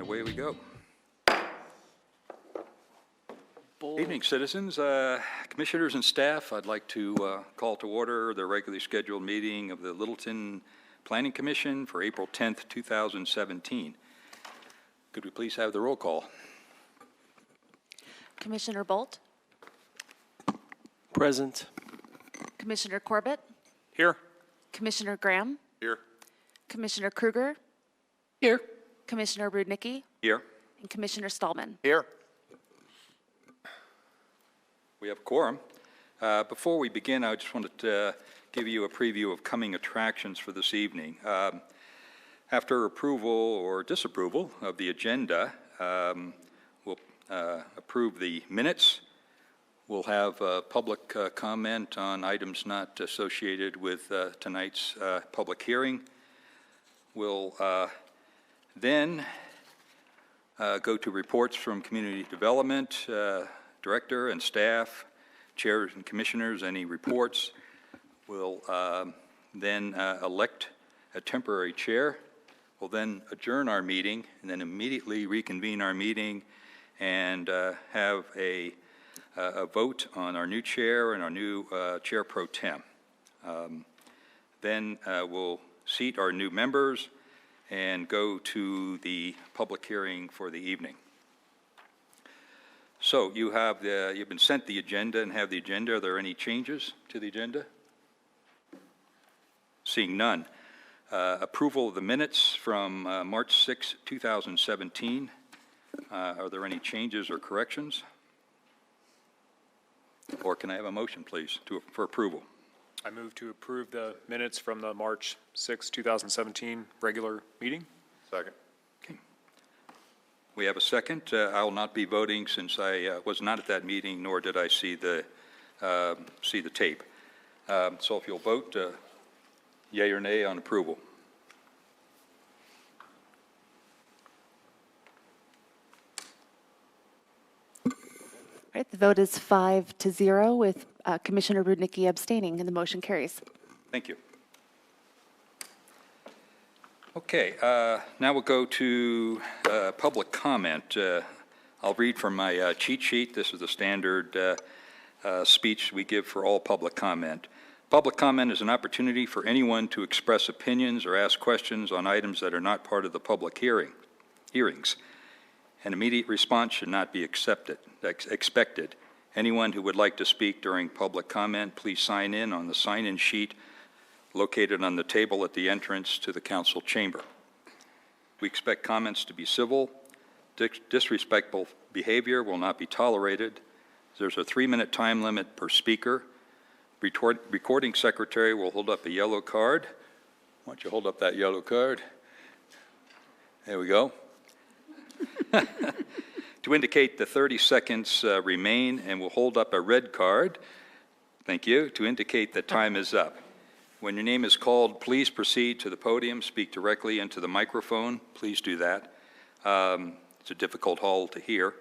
away we go. Bold. Evening, citizens, commissioners and staff. I'd like to call to order the regularly scheduled meeting of the Littleton Planning Commission for April 10th, 2017. Could we please have the roll call? Commissioner Bolt, Present. Commissioner Corbett, Here. Commissioner Graham, Here. Commissioner Kruger, Here. Commissioner Rudnicki, Here. and Commissioner Stallman. Here. We have a quorum. Before we begin, I just wanted to give you a preview of coming attractions for this evening. After approval or disapproval of the agenda, we'll approve the minutes. We'll have public comment on items not associated with tonight's public hearing. We'll then go to reports from Community Development Director and staff, chairs and commissioners, any reports. We'll then elect a temporary chair. We'll then adjourn our meeting and then immediately reconvene our meeting and have a vote on our new chair and our new chair pro tem. Then we'll seat our new members and go to the public hearing for the evening. So you've been sent the agenda and have the agenda. Are there any changes to the agenda? Seeing none. Approval of the minutes from March 6, 2017. Are there any changes or corrections? Or can I have a motion, please, for approval? I move to approve the minutes from the March 6, 2017 regular meeting. Second. Okay. We have a second. I will not be voting since I was not at that meeting, nor did I see the tape. So if you'll vote yea or nay on approval. All right, the vote is 5-0 with Commissioner Rudnicki abstaining, and the motion carries. Thank you. Okay, now we'll go to public comment. I'll read from my cheat sheet. This is the standard speech we give for all public comment. Public comment is an opportunity for anyone to express opinions or ask questions on items that are not part of the public hearings. An immediate response should not be expected. Anyone who would like to speak during public comment, please sign in on the sign-in sheet located on the table at the entrance to the council chamber. We expect comments to be civil. Disrespectful behavior will not be tolerated. There's a 3-minute time limit per speaker. Recording secretary will hold up a yellow card. Why don't you hold up that yellow card? There we go. To indicate the 30 seconds remain, and we'll hold up a red card, thank you, to indicate that time is up. When your name is called, please proceed to the podium, speak directly into the microphone, please do that. It's a difficult hall to hear,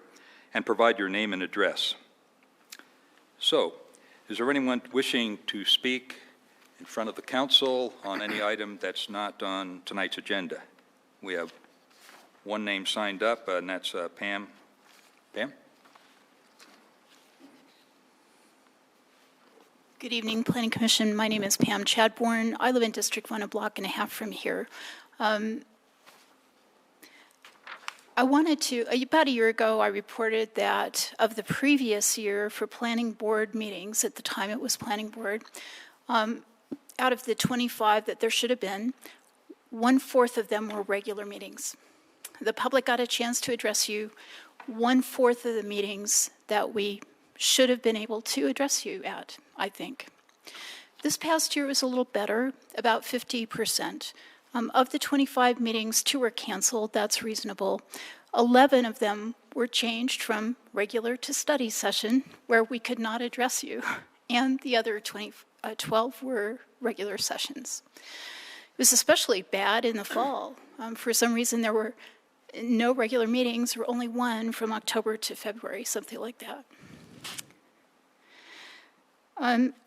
and provide your name and address. So, is there anyone wishing to speak in front of the council on any item that's not on tonight's agenda? We have one name signed up, and that's Pam. Pam? Good evening, Planning Commission. My name is Pam Chadbourne. I live in District 1, a block and a half from here. I wanted to, about a year ago, I reported that of the previous year for planning board meetings, at the time it was planning board, out of the 25 that there should have been, 1/4 of them were regular meetings. The public got a chance to address you. 1/4 of the meetings that we should have been able to address you at, I think. This past year was a little better, about 50%. Of the 25 meetings, 2 were canceled. That's reasonable. 11 of them were changed from regular to study session, where we could not address you, and the other 12 were regular sessions. It was especially bad in the fall. For some reason, there were no regular meetings, or only one from October to February, something like that.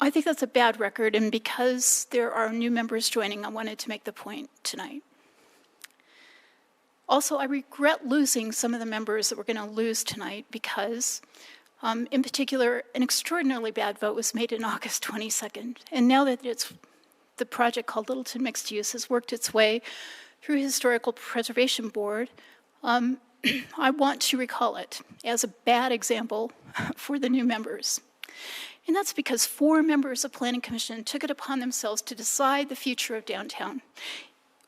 I think that's a bad record, and because there are new members joining, I wanted to make the point tonight. Also, I regret losing some of the members that we're going to lose tonight because, in particular, an extraordinarily bad vote was made in August 22nd. And now that the project called Littleton Mixed Use has worked its way through Historical Preservation Board, I want to recall it as a bad example for the new members. And that's because 4 members of Planning Commission took it upon themselves to decide the future of downtown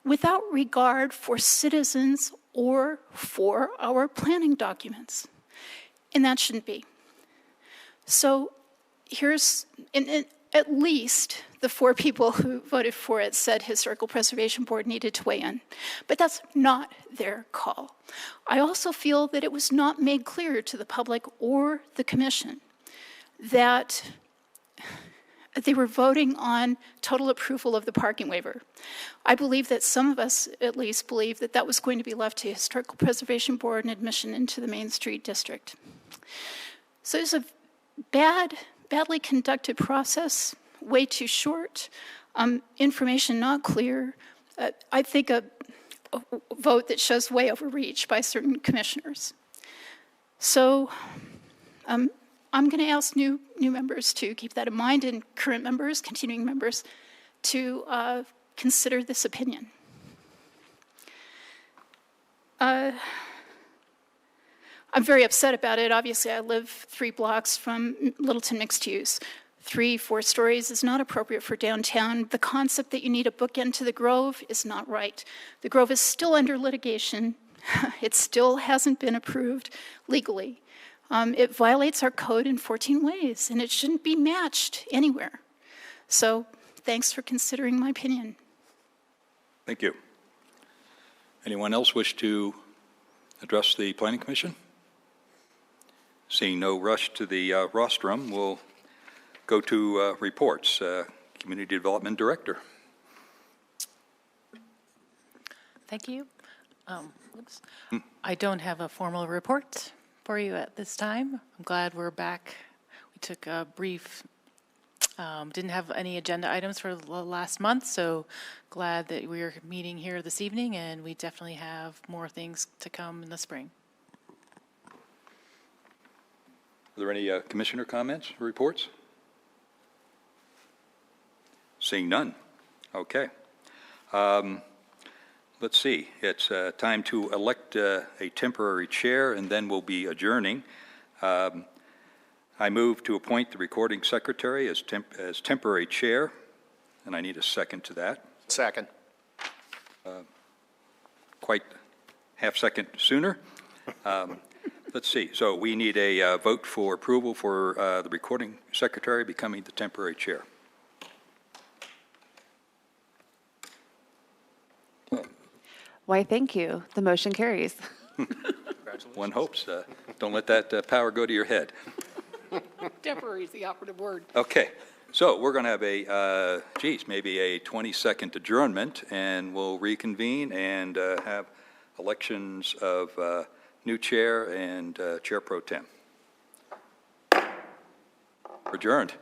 without regard for citizens or for our planning documents. And that shouldn't be. So and at least the 4 people who voted for it said Historical Preservation Board needed to weigh in. But that's not their call. I also feel that it was not made clear to the public or the commission that they were voting on total approval of the parking waiver. I believe that some of us at least believe that that was going to be left to Historical Preservation Board and admission into the Main Street District. So it's a badly conducted process, way too short, information not clear. I think a vote that shows way overreach by certain commissioners. So I'm going to ask new members to keep that in mind, and current members, continuing members, to consider this opinion. I'm very upset about it. Obviously, I live 3 blocks from Littleton Mixed Use. 3-4 stories is not appropriate for downtown. The concept that you need a bookend to the Grove is not right. The Grove is still under litigation. It still hasn't been approved legally. It violates our code in 14 ways, and it shouldn't be matched anywhere. So thanks for considering my opinion. Thank you. Anyone else wish to address the Planning Commission? Seeing no rush to the rostrum, we'll go to reports. Community Development Director. Thank you. I don't have a formal report for you at this time. I'm glad we're back. We took a brief, didn't have any agenda items for the last month, so glad that we're meeting here this evening, and we definitely have more things to come in the spring. Are there any commissioner comments or reports? Seeing none. Okay. Let's see. It's time to elect a temporary chair, and then we'll be adjourning. I move to appoint the recording secretary as temporary chair, and I need a second to that. Second. Quite half second sooner. Let's see. So we need a vote for approval for the recording secretary becoming the temporary chair. Why, thank you. The motion carries. One hopes. Don't let that power go to your head. Temporary is the operative word. Okay. So we're going to have maybe a 20-second adjournment, and we'll reconvene and have elections of new chair and chair pro tem. Adjourned.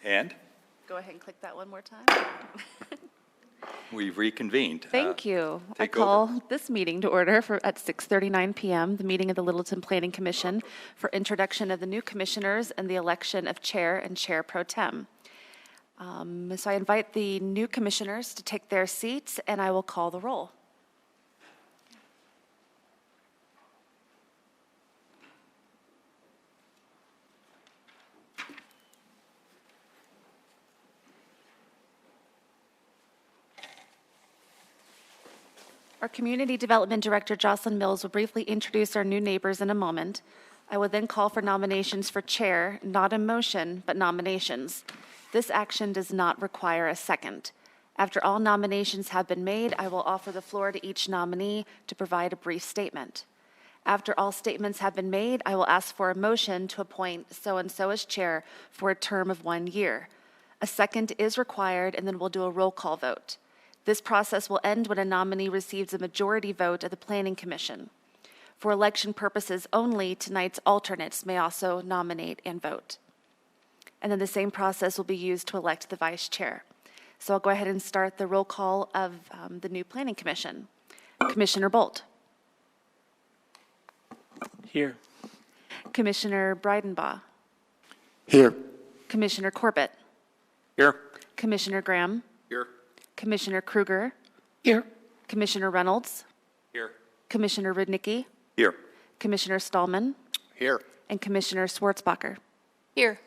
And Go ahead and click that one more time. we've reconvened. Thank you. I take over. call this meeting to order at 6:39 p.m., the meeting of the Littleton Planning Commission for introduction of the new commissioners and the election of chair and chair pro tem. So I invite the new commissioners to take their seats, and I will call the roll. Our Community Development Director, Jocelyn Mills, will briefly introduce our new neighbors in a moment. I will then call for nominations for chair, not a motion, but nominations. This action does not require a second. After all nominations have been made, I will offer the floor to each nominee to provide a brief statement. After all statements have been made, I will ask for a motion to appoint so-and-so as chair for a term of 1 year. A second is required, and then we'll do a roll call vote. This process will end when a nominee receives a majority vote of the Planning Commission. For election purposes only, tonight's alternates may also nominate and vote. And then the same process will be used to elect the vice chair. So I'll go ahead and start the roll call of the new Planning Commission. Commissioner Bolt, Here. Commissioner Breidenbaugh, Here. Commissioner Corbett, Here. Commissioner Graham, Here. Commissioner Kruger, Here. Commissioner Reynolds, Here. Commissioner Rudnicki, Here. Commissioner Stallman, Here. and Commissioner Schwartzbacher. Here.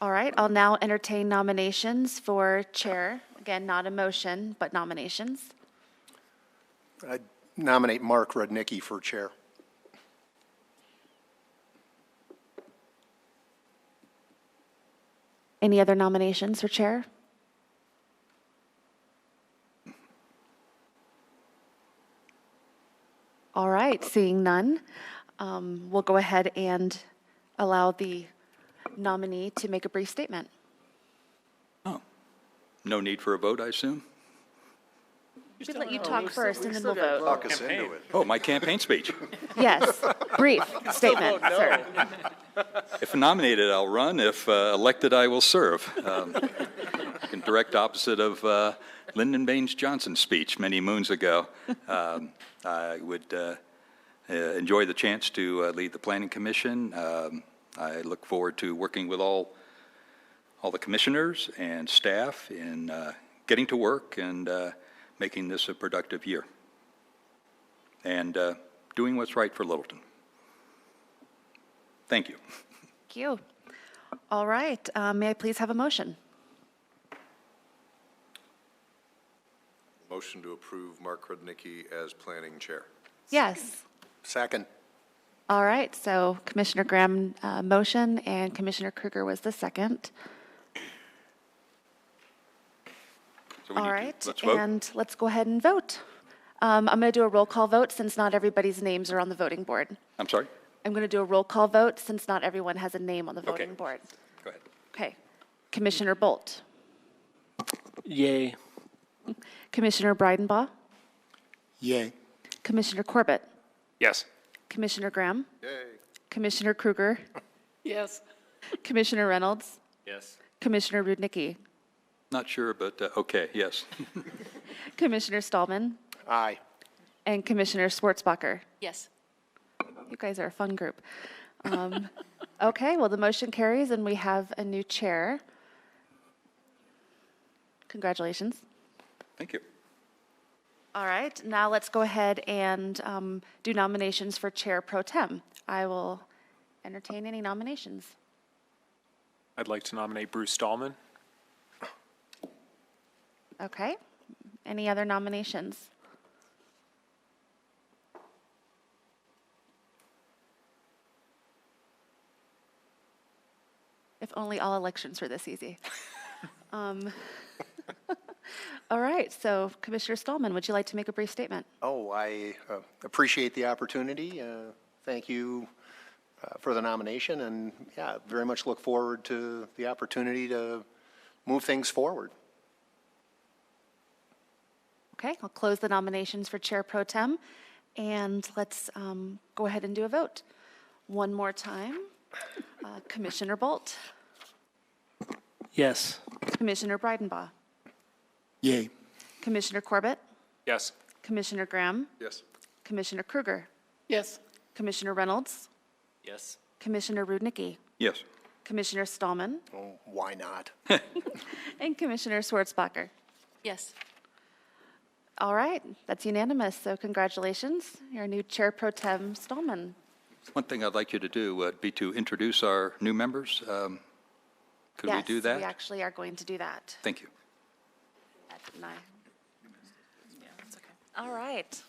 All right, I'll now entertain nominations for chair. Again, not a motion, but nominations. I nominate Mark Rudnicki for chair. Any other nominations for chair? All right, seeing none, we'll go ahead and allow the nominee to make a brief statement. No need for a vote, I assume? We'd let you talk first and then we'll vote. Talk us into it. Oh, my campaign speech. Yes, brief statement, sir. If nominated, I'll run. If elected, I will serve. In direct opposite of Lyndon Baines Johnson's speech many moons ago. I would enjoy the chance to lead the Planning Commission. I look forward to working with all the commissioners and staff in getting to work and making this a productive year. And doing what's right for Littleton. Thank you. Thank you. All right, may I please have a motion? Motion to approve Mark Rudnicki as planning chair. Yes. Second. All right, so Commissioner Graham motion and Commissioner Kruger was the second. So we All need to- right, let's vote. and let's go ahead and vote. I'm going to do a roll call vote since not everybody's names are on the voting board. I'm sorry? I'm going to do a roll call vote since not everyone has a name on the Okay. voting board. Go ahead. Okay. Commissioner Bolt, Yay. Commissioner Breidenbaugh, Yay. Commissioner Corbett, Yes. Commissioner Graham, Yay. Commissioner Kruger, Yes. Commissioner Reynolds, Yes. Commissioner Rudnicki, Not sure, but okay, yes. Commissioner Stallman, Aye. and Commissioner Schwartzbacher. Yes. You guys are a fun group. Okay, well, the motion carries and we have a new chair. Congratulations. Thank you. All right, now let's go ahead and do nominations for Chair Pro Tem. I will entertain any nominations. I'd like to nominate Bruce Stallman. Okay, any other nominations? If only all elections were this easy. All right, so Commissioner Stallman, would you like to make a brief statement? Oh, I appreciate the opportunity. Thank you for the nomination, and yeah, very much look forward to the opportunity to move things forward. Okay, I'll close the nominations for Chair Pro Tem, and let's go ahead and do a vote. One more time. Commissioner Bolt, Yes. Commissioner Breidenbaugh, Yay. Commissioner Corbett, Yes. Commissioner Graham, Yes. Commissioner Kruger, Yes. Commissioner Reynolds, Yes. Commissioner Rudnicki, Yes. Commissioner Stallman, Oh, why not? and Commissioner Schwartzbacher. Yes. All right, that's unanimous, so congratulations. Your new Chair Pro Tem Stallman. One thing I'd like you to do would be to introduce our new members. Could we do Yes, that? we actually are going to do that. Thank you. Didn't I? All right.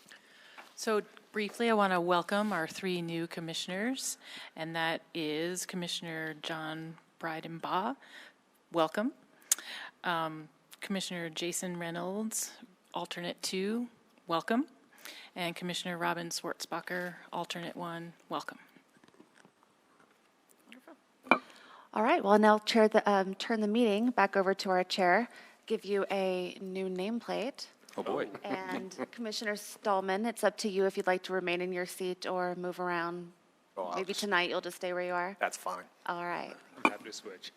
So briefly, I want to welcome our three new commissioners, and that is Commissioner John Breidenbaugh. Welcome. Commissioner Jason Reynolds, alternate 2, welcome. And Commissioner Robin Schwartzbacher, alternate 1, welcome. All right, well, now turn the meeting back over to our chair, give you a new nameplate. Oh, boy. And Commissioner Stallman, it's up to you if you'd like to remain in your seat or move around. Oh, I'll Maybe just- tonight you'll just stay where you are. That's fine. All right. I'm happy to switch.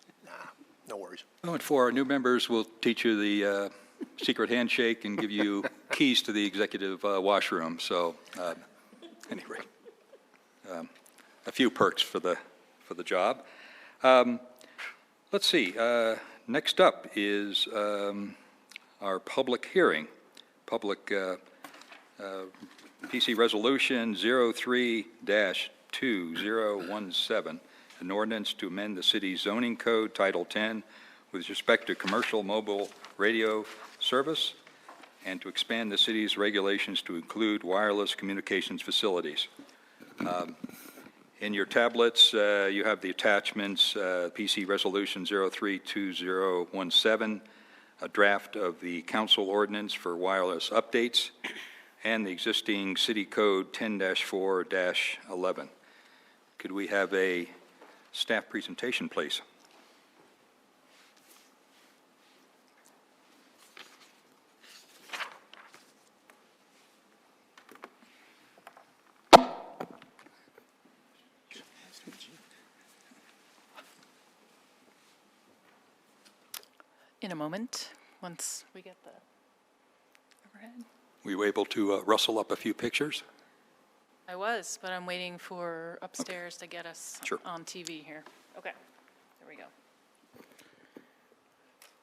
No worries. Oh, and for our new members, we'll teach you the secret handshake and give you keys to the executive washroom. So, anyway, a few perks for the job. Let's see. Next up is our public hearing. Public PC Resolution 03-2017, an ordinance to amend the city's zoning code, Title 10, with respect to commercial mobile radio service, and to expand the city's regulations to include wireless communications facilities. In your tablets, you have the attachments, PC Resolution 03-2017, a draft of the council ordinance for wireless updates, and the existing city code 10-4-11. Could we have a staff presentation, please? In a moment, once we get the overhead. Were you able to rustle up a few pictures? I was, but I'm waiting for upstairs to get us Sure. on TV here. Okay, there we go.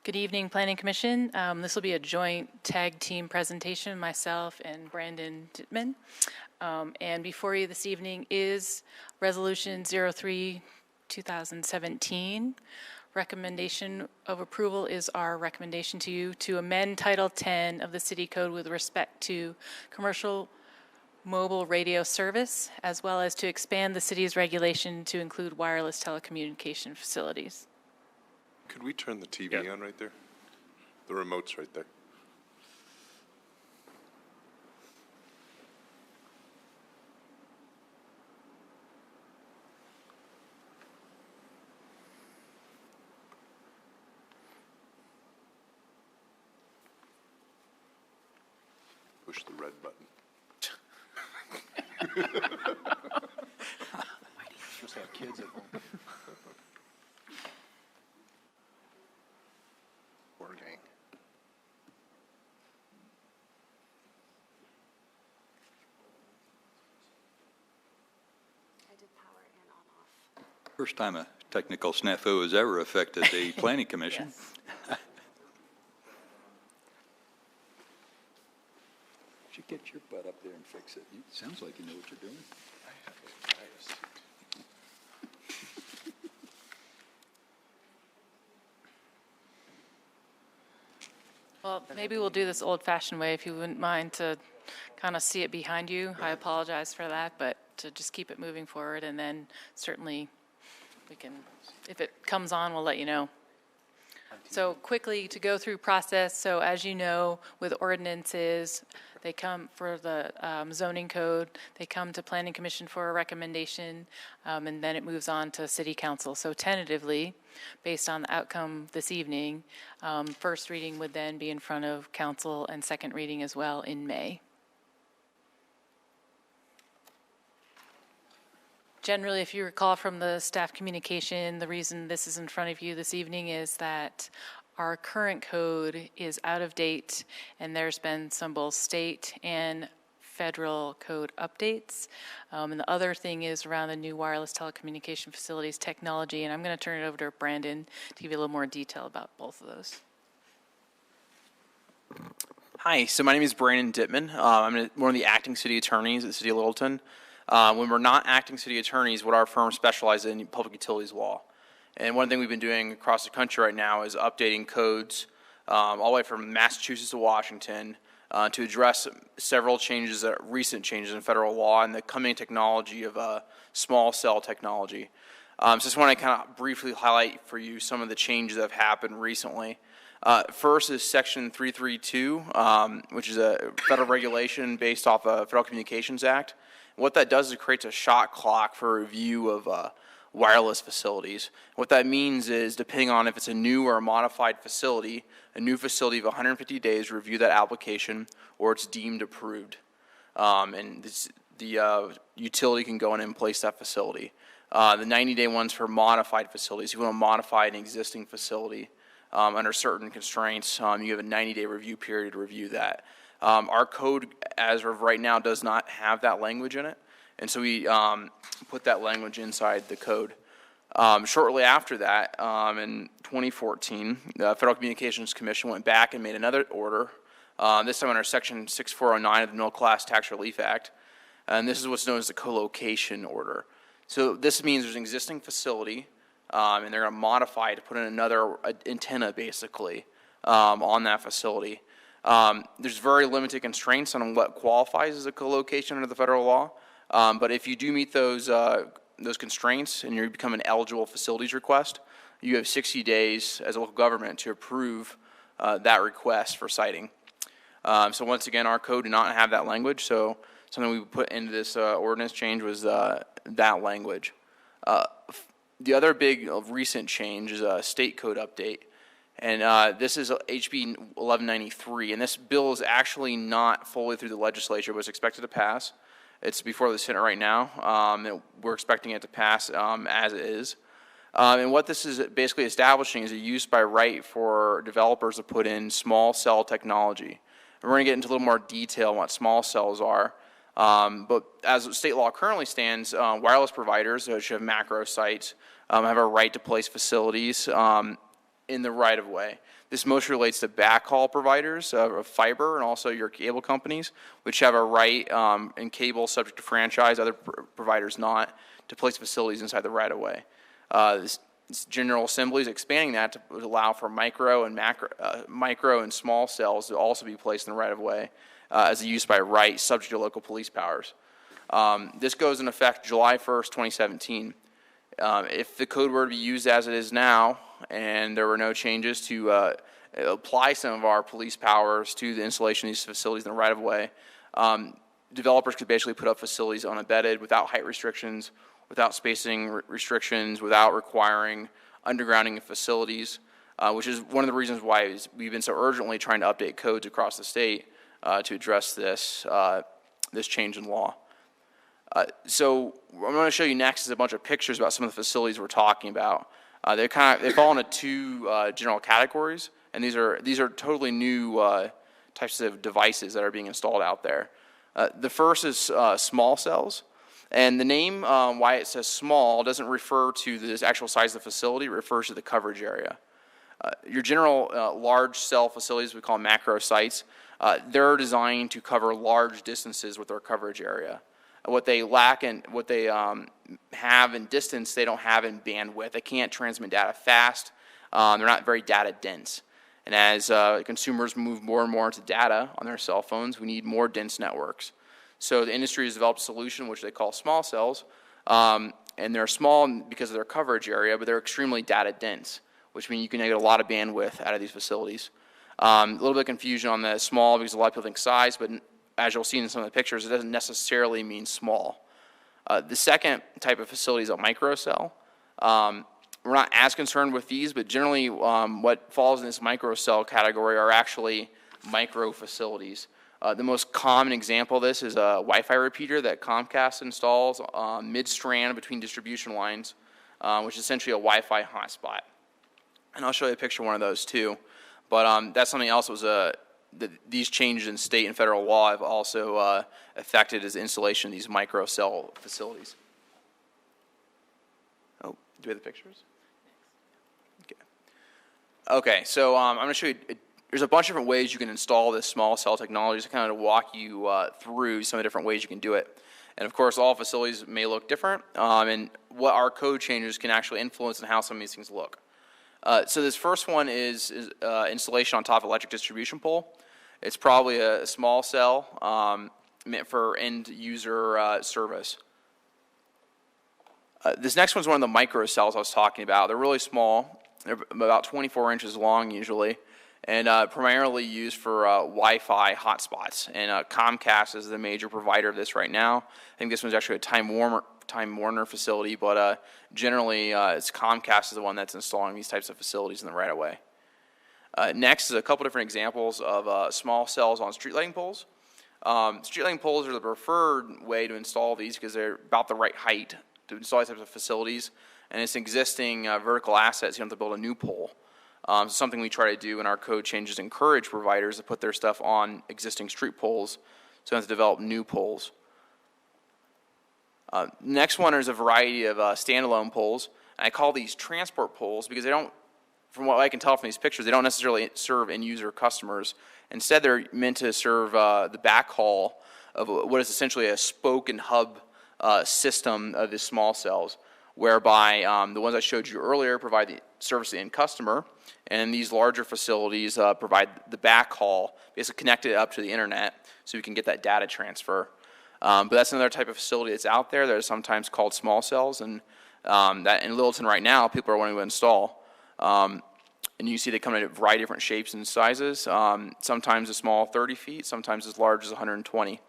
Good evening, Planning Commission. This will be a joint tag team presentation, myself and Brandon Dittman. And before you this evening is Resolution 03-2017. Recommendation of approval is our recommendation to you to amend Title 10 of the City Code with respect to commercial mobile radio service, as well as to expand the city's regulation to include wireless telecommunication facilities. Could we turn the TV Yeah. on right there? The remote's right there. Push the red button. Just have kids at home. Poor gang. I did power and on off. First time a technical snafu has ever affected the Planning Commission. Yes. You get your butt up there and fix it. It sounds like you know what you're doing. Well, maybe we'll do this old-fashioned way, if you wouldn't mind, to kind of see it behind you. I apologize for that, but to just keep it moving forward, and then certainly we can, if it comes on, we'll let you know. So quickly, to go through process, so as you know, with ordinances, they come for the zoning code, they come to Planning Commission for a recommendation, and then it moves on to City Council. So tentatively, based on the outcome this evening, first reading would then be in front of council and second reading as well in May. Generally, if you recall from the staff communication, the reason this is in front of you this evening is that our current code is out of date, and there's been some both state and federal code updates. And the other thing is around the new wireless telecommunication facilities technology, and I'm going to turn it over to Brandon to give you a little more detail about both of those. Hi, so my name is Brandon Dittman. I'm one of the acting city attorneys at the City of Littleton. When we're not acting city attorneys, what our firm specializes in public utilities law. And one thing we've been doing across the country right now is updating codes all the way from Massachusetts to Washington to address several changes, recent changes in federal law and the coming technology of small cell technology. So I just want to kind of briefly highlight for you some of the changes that have happened recently. First is Section 332, which is a federal regulation based off the Federal Communications Act. What that does is it creates a shot clock for review of wireless facilities. What that means is, depending on if it's a new or a modified facility, a new facility of 150 days to review that application, or it's deemed approved. And the utility can go in and place that facility. The 90-day one's for modified facilities. If you want to modify an existing facility, under certain constraints. You have a 90-day review period to review that. Our code, as of right now, does not have that language in it, and so we put that language inside the code. Shortly after that, in 2014, the Federal Communications Commission went back and made another order, this time under Section 6409 of the Middle Class Tax Relief Act, and this is what's known as the co-location order. So this means there's an existing facility, and they're going to modify it to put in another antenna, basically, on that facility. There's very limited constraints on what qualifies as a co-location under the federal law, but if you do meet those constraints and you become an eligible facilities request, you have 60 days as a local government to approve that request for siting. So once again, our code did not have that language, so something we put into this ordinance change was that language. The other big recent change is a state code update, and this is HB 1193, and this bill is actually not fully through the legislature, but it's expected to pass. It's before the Senate right now, and we're expecting it to pass as it is. And what this is basically establishing is a use by right for developers to put in small cell technology. And we're going to get into a little more detail on what small cells are. But as state law currently stands, wireless providers, which have macro sites, have a right to place facilities in the right-of-way. This most relates to backhaul providers of fiber and also your cable companies, which have a right in cable subject to franchise, other providers not, to place facilities inside the right-of-way. This General Assembly is expanding that to allow for micro and small cells to also be placed in the right-of-way as a use by right, subject to local police powers. This goes in effect July 1st, 2017. If the code were to be used as it is now, and there were no changes to apply some of our police powers to the installation of these facilities in the right-of-way, developers could basically put up facilities unabetted without height restrictions, without spacing restrictions, without requiring undergrounding of facilities, which is one of the reasons why we've been so urgently trying to update codes across the state to address this change in law. So what I'm going to show you next is a bunch of pictures about some of the facilities we're talking about. They fall into two general categories, and these are totally new types of devices that are being installed out there. The first is small cells, and the name why it says small doesn't refer to the actual size of the facility; it refers to the coverage area. Your general large cell facilities, we call macro sites, they're designed to cover large distances with their coverage area. What they lack and what they have in distance, they don't have in bandwidth. They can't transmit data fast. They're not very data dense. And as consumers move more and more into data on their cell phones, we need more dense networks. So the industry has developed a solution which they call small cells, and they're small because of their coverage area, but they're extremely data dense, which means you can get a lot of bandwidth out of these facilities. A little bit of confusion on the small because a lot of people think size, but as you'll see in some of the pictures, it doesn't necessarily mean small. The second type of facility is a microcell. We're not as concerned with these, but generally what falls in this microcell category are actually micro facilities. The most common example of this is a Wi-Fi repeater that Comcast installs mid-strand between distribution lines, which is essentially a Wi-Fi hotspot. And I'll show you a picture of one of those too. But that's something else that these changes in state and federal law have also affected is the installation of these microcell facilities. Oh, do we have the pictures? Okay, so I'm going to show you, there's a bunch of different ways you can install this small cell technology to kind of walk you through some of the different ways you can do it. And of course, all facilities may look different, and what our code changes can actually influence on how some of these things look. So this first one is installation on top of electric distribution pole. It's probably a small cell meant for end user service. This next one's one of the micro cells I was talking about. They're really small. They're about 24 inches long usually, and primarily used for Wi-Fi hotspots. And Comcast is the major provider of this right now. I think this one's actually a Time Warner facility, but generally it's Comcast is the one that's installing these types of facilities in the right-of-way. Next is a couple different examples of small cells on street lighting poles. Street lighting poles are the preferred way to install these because they're about the right height to install these types of facilities, and it's existing vertical assets. You don't have to build a new pole. Something we try to do in our code changes, encourage providers to put their stuff on existing street poles, so they have to develop new poles. Next one is a variety of standalone poles. I call these transport poles because they don't, from what I can tell from these pictures, they don't necessarily serve end-user customers. Instead, they're meant to serve the backhaul of what is essentially a spoke and hub system of the small cells, whereby the ones I showed you earlier provide the service to the end customer, and these larger facilities provide the backhaul, basically connect it up to the internet so we can get that data transfer. But that's another type of facility that's out there that is sometimes called small cells, and that in Littleton right now, people are wanting to install. And you see they come in a variety of different shapes and sizes, sometimes as small 30 feet, sometimes as large as 120.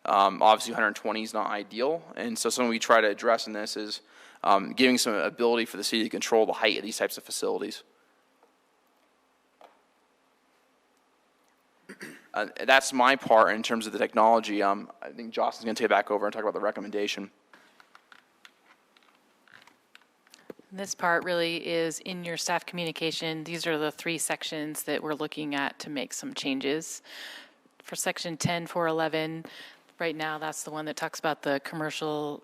Obviously 120 is not ideal, and so something we try to address in this is giving some ability for the city to control the height of these types of facilities. That's my part in terms of the technology. I think Jocelyn's going to take it back over and talk about the recommendation. This part really is in your staff communication. These are the 3 sections that we're looking at to make some changes. For section 10.411, right now that's the one that talks about the commercial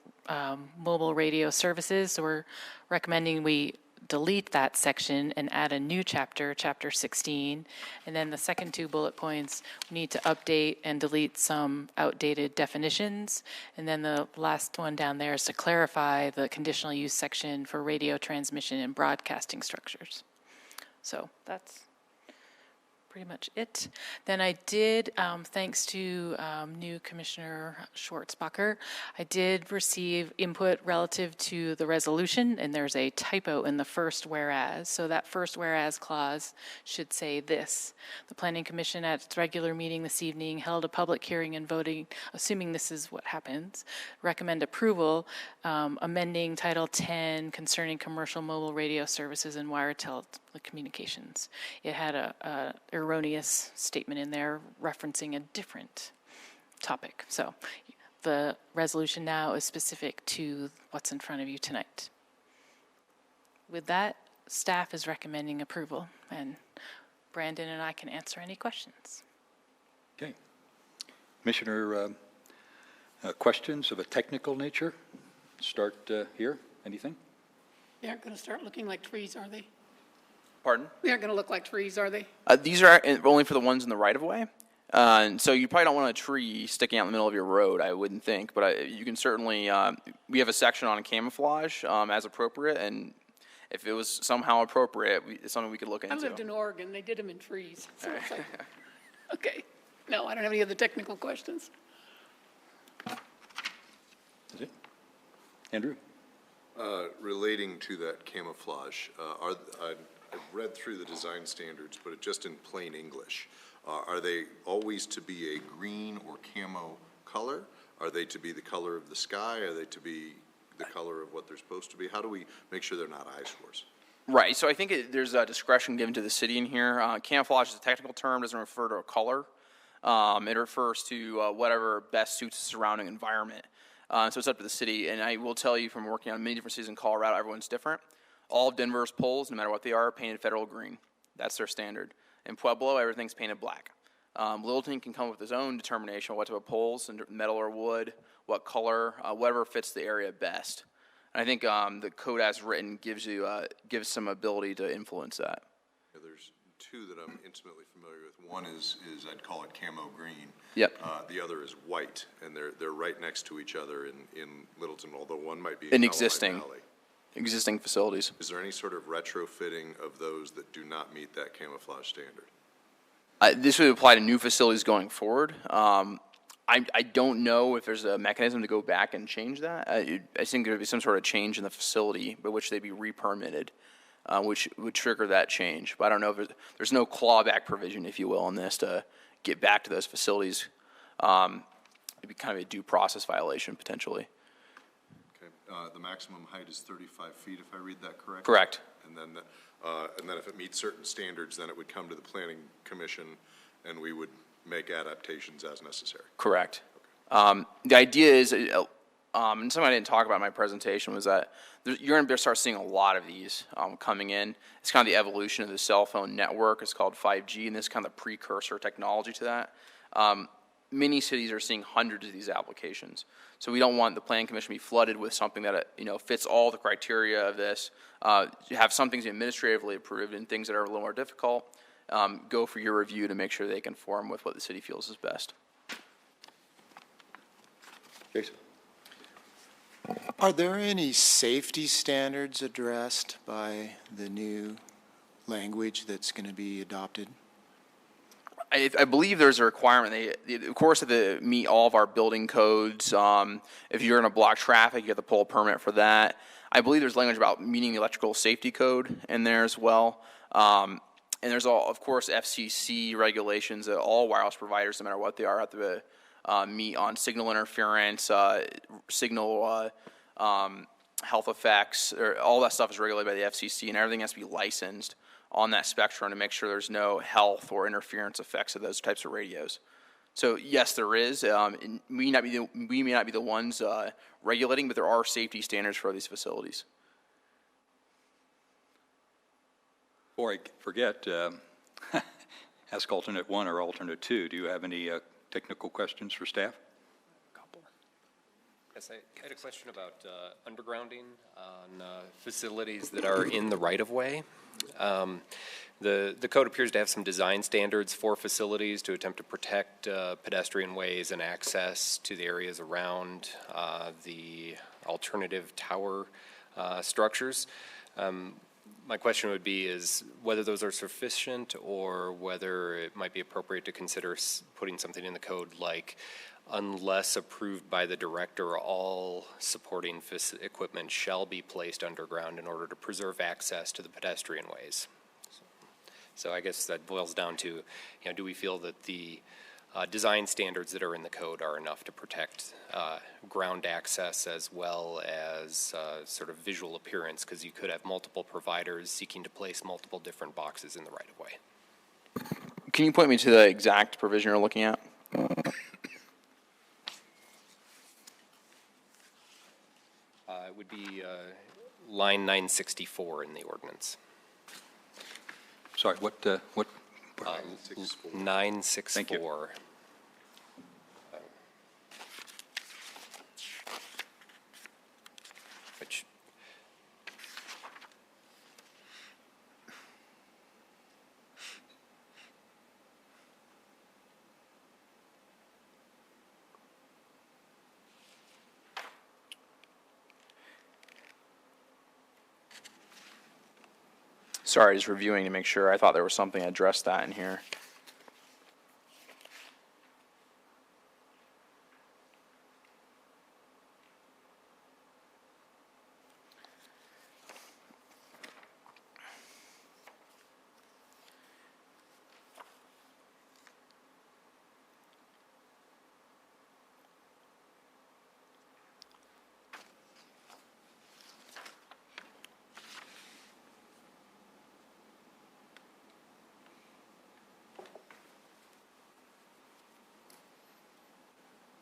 mobile radio services. So we're recommending we delete that section and add a new chapter, chapter 16. And then the second 2 bullet points, we need to update and delete some outdated definitions. And then the last one down there is to clarify the conditional use section for radio transmission and broadcasting structures. So that's pretty much it. Then I did, thanks to new Commissioner Schwartzbacher, I did receive input relative to the resolution, and there's a typo in the first whereas. So that first whereas clause should say this: the Planning Commission at its regular meeting this evening held a public hearing and voting, assuming this is what happens, recommend approval, amending Title 10 concerning commercial mobile radio services and wire telecommunications. It had a erroneous statement in there referencing a different topic. So the resolution now is specific to what's in front of you tonight. With that, staff is recommending approval, and Brandon and I can answer any questions. Okay. Commissioner, questions of a technical nature? Start here. Anything? They aren't going to start looking like trees, are they? Pardon? They aren't going to look like trees, are they? These are only for the ones in the right-of-way. So you probably don't want a tree sticking out in the middle of your road, I wouldn't think. But you can certainly, we have a section on camouflage as appropriate, and if it was somehow appropriate, it's something we could look into. I lived in Oregon. They did them in trees. So it's like, okay. No, I don't have any other technical questions. Is it? Andrew? Relating to that camouflage, I've read through the design standards, but just in plain English. Are they always to be a green or camo color? Are they to be the color of the sky? Are they to be the color of what they're supposed to be? How do we make sure they're not eyesores? Right, so I think there's a discretion given to the city in here. Camouflage is a technical term, doesn't refer to a color. It refers to whatever best suits the surrounding environment. So it's up to the city, and I will tell you from working on many different cities in Colorado, everyone's different. All of Denver's poles, no matter what they are painted federal green. That's their standard. In Pueblo, everything's painted black. Littleton can come up with his own determination of what type of poles, metal or wood, what color, whatever fits the area best. And I think the code as written gives some ability to influence that. Yeah, there's 2 that I'm intimately familiar with. One is I'd call it camo green. Yep. The other is white, and they're right next to each other in Littleton, although one might be In Alpine existing. Valley. Existing facilities. Is there any sort of retrofitting of those that do not meet that camouflage standard? This would apply to new facilities going forward. I don't know if there's a mechanism to go back and change that. I think there would be some sort of change in the facility by which they'd be re-permitted, which would trigger that change. But I don't know if there's no clawback provision, if you will, in this to get back to those facilities. It'd be kind of a due process violation, potentially. The maximum height is 35 feet, if I read that correctly? Correct. And then if it meets certain standards, then it would come to the Planning Commission, and we would make adaptations as necessary. Correct. The idea is and something I didn't talk about in my presentation was that you're going to start seeing a lot of these coming in. It's kind of the evolution of the cell phone network. It's called 5G, and this is kind of the precursor technology to that. Many cities are seeing hundreds of these applications. So we don't want the Planning Commission to be flooded with something that fits all the criteria of this. Have some things administratively approved and things that are a little more difficult. Go for your review to make sure they conform with what the city feels is best. Jason? Are there any safety standards addressed by the new language that's going to be adopted? I believe there's a requirement. They of course, have to meet all of our building codes. If you're going to block traffic, you have to pull a permit for that. I believe there's language about meeting the electrical safety code in there as well. And there's all, of course, FCC regulations that all wireless providers, no matter what they are, have to meet on signal interference, signal health effects, or all that stuff is regulated by the FCC, and everything has to be licensed on that spectrum to make sure there's no health or interference effects of those types of radios. So yes, there is. We may not be the ones regulating, but there are safety standards for these facilities. Before I forget, ask alternate 1 or alternate 2. Do you have any technical questions for staff? Yes, I had a question about undergrounding on facilities that are in the right-of-way. The code appears to have some design standards for facilities to attempt to protect pedestrian ways and access to the areas around the alternative tower structures. My question would be is whether those are sufficient or whether it might be appropriate to consider putting something in the code like unless approved by the director, all supporting equipment shall be placed underground in order to preserve access to the pedestrian ways. So I guess that boils down to, do we feel that the design standards that are in the code are enough to protect ground access as well as sort of visual appearance, because you could have multiple providers seeking to place multiple different boxes in the right-of-way. Can you point me to the exact provision you're looking at? It would be line 964 in the ordinance. Sorry, what? 964. Thank you. Which Sorry, just reviewing to make sure. I thought there was something that addressed that in here.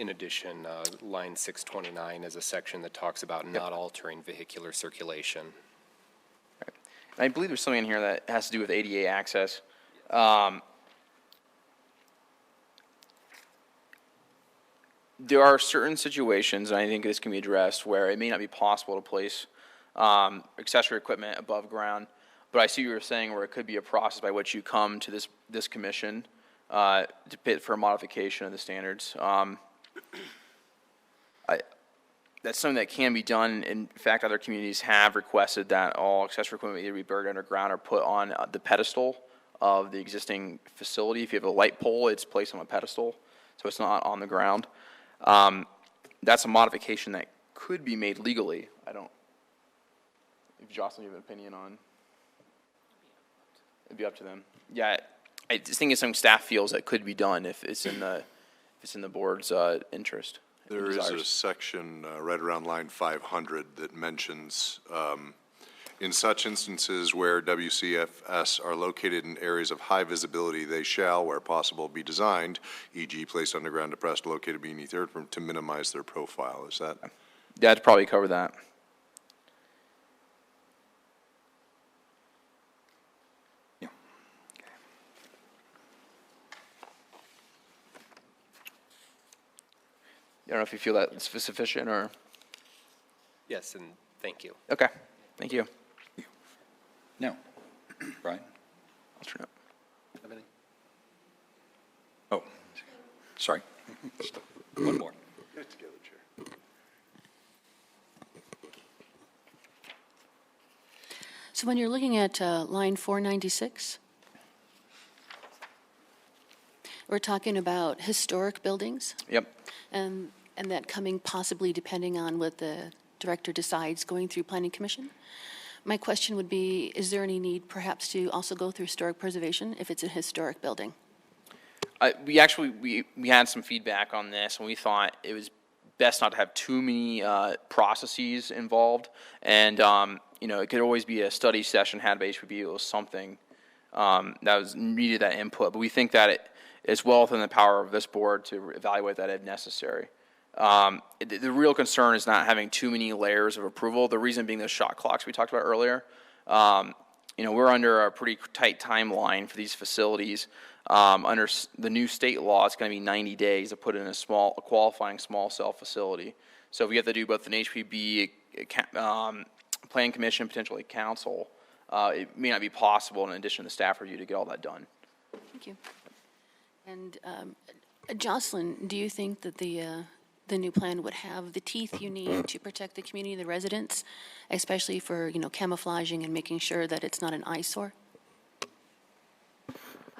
in addition, line 629 is a section that talks about not altering vehicular circulation. Right. And I believe there's something in here that has to do with ADA access. There are certain situations, and I think this can be addressed, where it may not be possible to place accessory equipment above ground, but I see what you're saying, where it could be a process by which you come to this commission to pit for a modification of the standards. That's something that can be done. In fact, other communities have requested that all accessory equipment either be buried underground or put on the pedestal of the existing facility. If you have a light pole, it's placed on a pedestal, so it's not on the ground. That's a modification that could be made legally. If Jocelyn, you have an opinion on, it'd be up to them. Yeah, I just think it's something staff feels that could be done if it's in the board's interest. There is a section right around line 500 that mentions in such instances where WCFS are located in areas of high visibility, they shall, where possible, be designed, e.g. placed underground, depressed, located beneath earth, to minimize their profile. Is that? Yeah, I'd probably cover that. Yeah. I don't know if you feel that's sufficient or, Yes, and thank you. okay, thank you. Now, Brian? I'll turn it. Oh, sorry. One more. So when you're looking at line 496, we're talking about historic buildings Yep. and that coming possibly, depending on what the director decides, going through planning commission. My question would be, is there any need perhaps to also go through historic preservation if it's a historic building? We actually, we had some feedback on this, and we thought it was best not to have too many processes involved. And, it could always be a study session had by HPB or something that needed that input. But we think that it is well within the power of this board to evaluate that if necessary. The real concern is not having too many layers of approval. The reason being the shot clocks we talked about earlier. We're under a pretty tight timeline for these facilities. Under the new state law, it's going to be 90 days to put in a qualifying small cell facility. So if we have to do both an HPB, Plan Commission, potentially council, it may not be possible in addition to staff review to get all that done. Thank you. And Jocelyn, do you think that the new plan would have the teeth you need to protect the community and the residents, especially for, camouflaging and making sure that it's not an eyesore?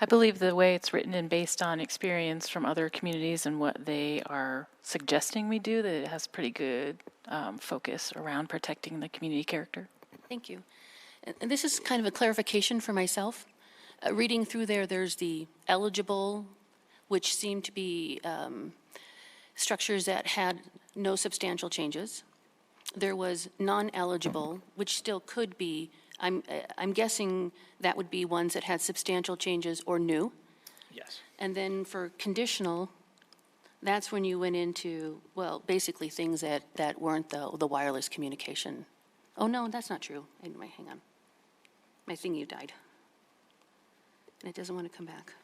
I believe the way it's written and based on experience from other communities and what they are suggesting we do, that it has pretty good focus around protecting the community character. Thank you. And this is kind of a clarification for myself. Reading through there, there's the eligible, which seemed to be structures that had no substantial changes. There was non-eligible, which still could be, I'm guessing that would be ones that had substantial changes or new. Yes. And then for conditional, that's when you went into, well, basically things that weren't the wireless communication. Oh, no, that's not true. Anyway, hang on. My thingy died. And it doesn't want to come back.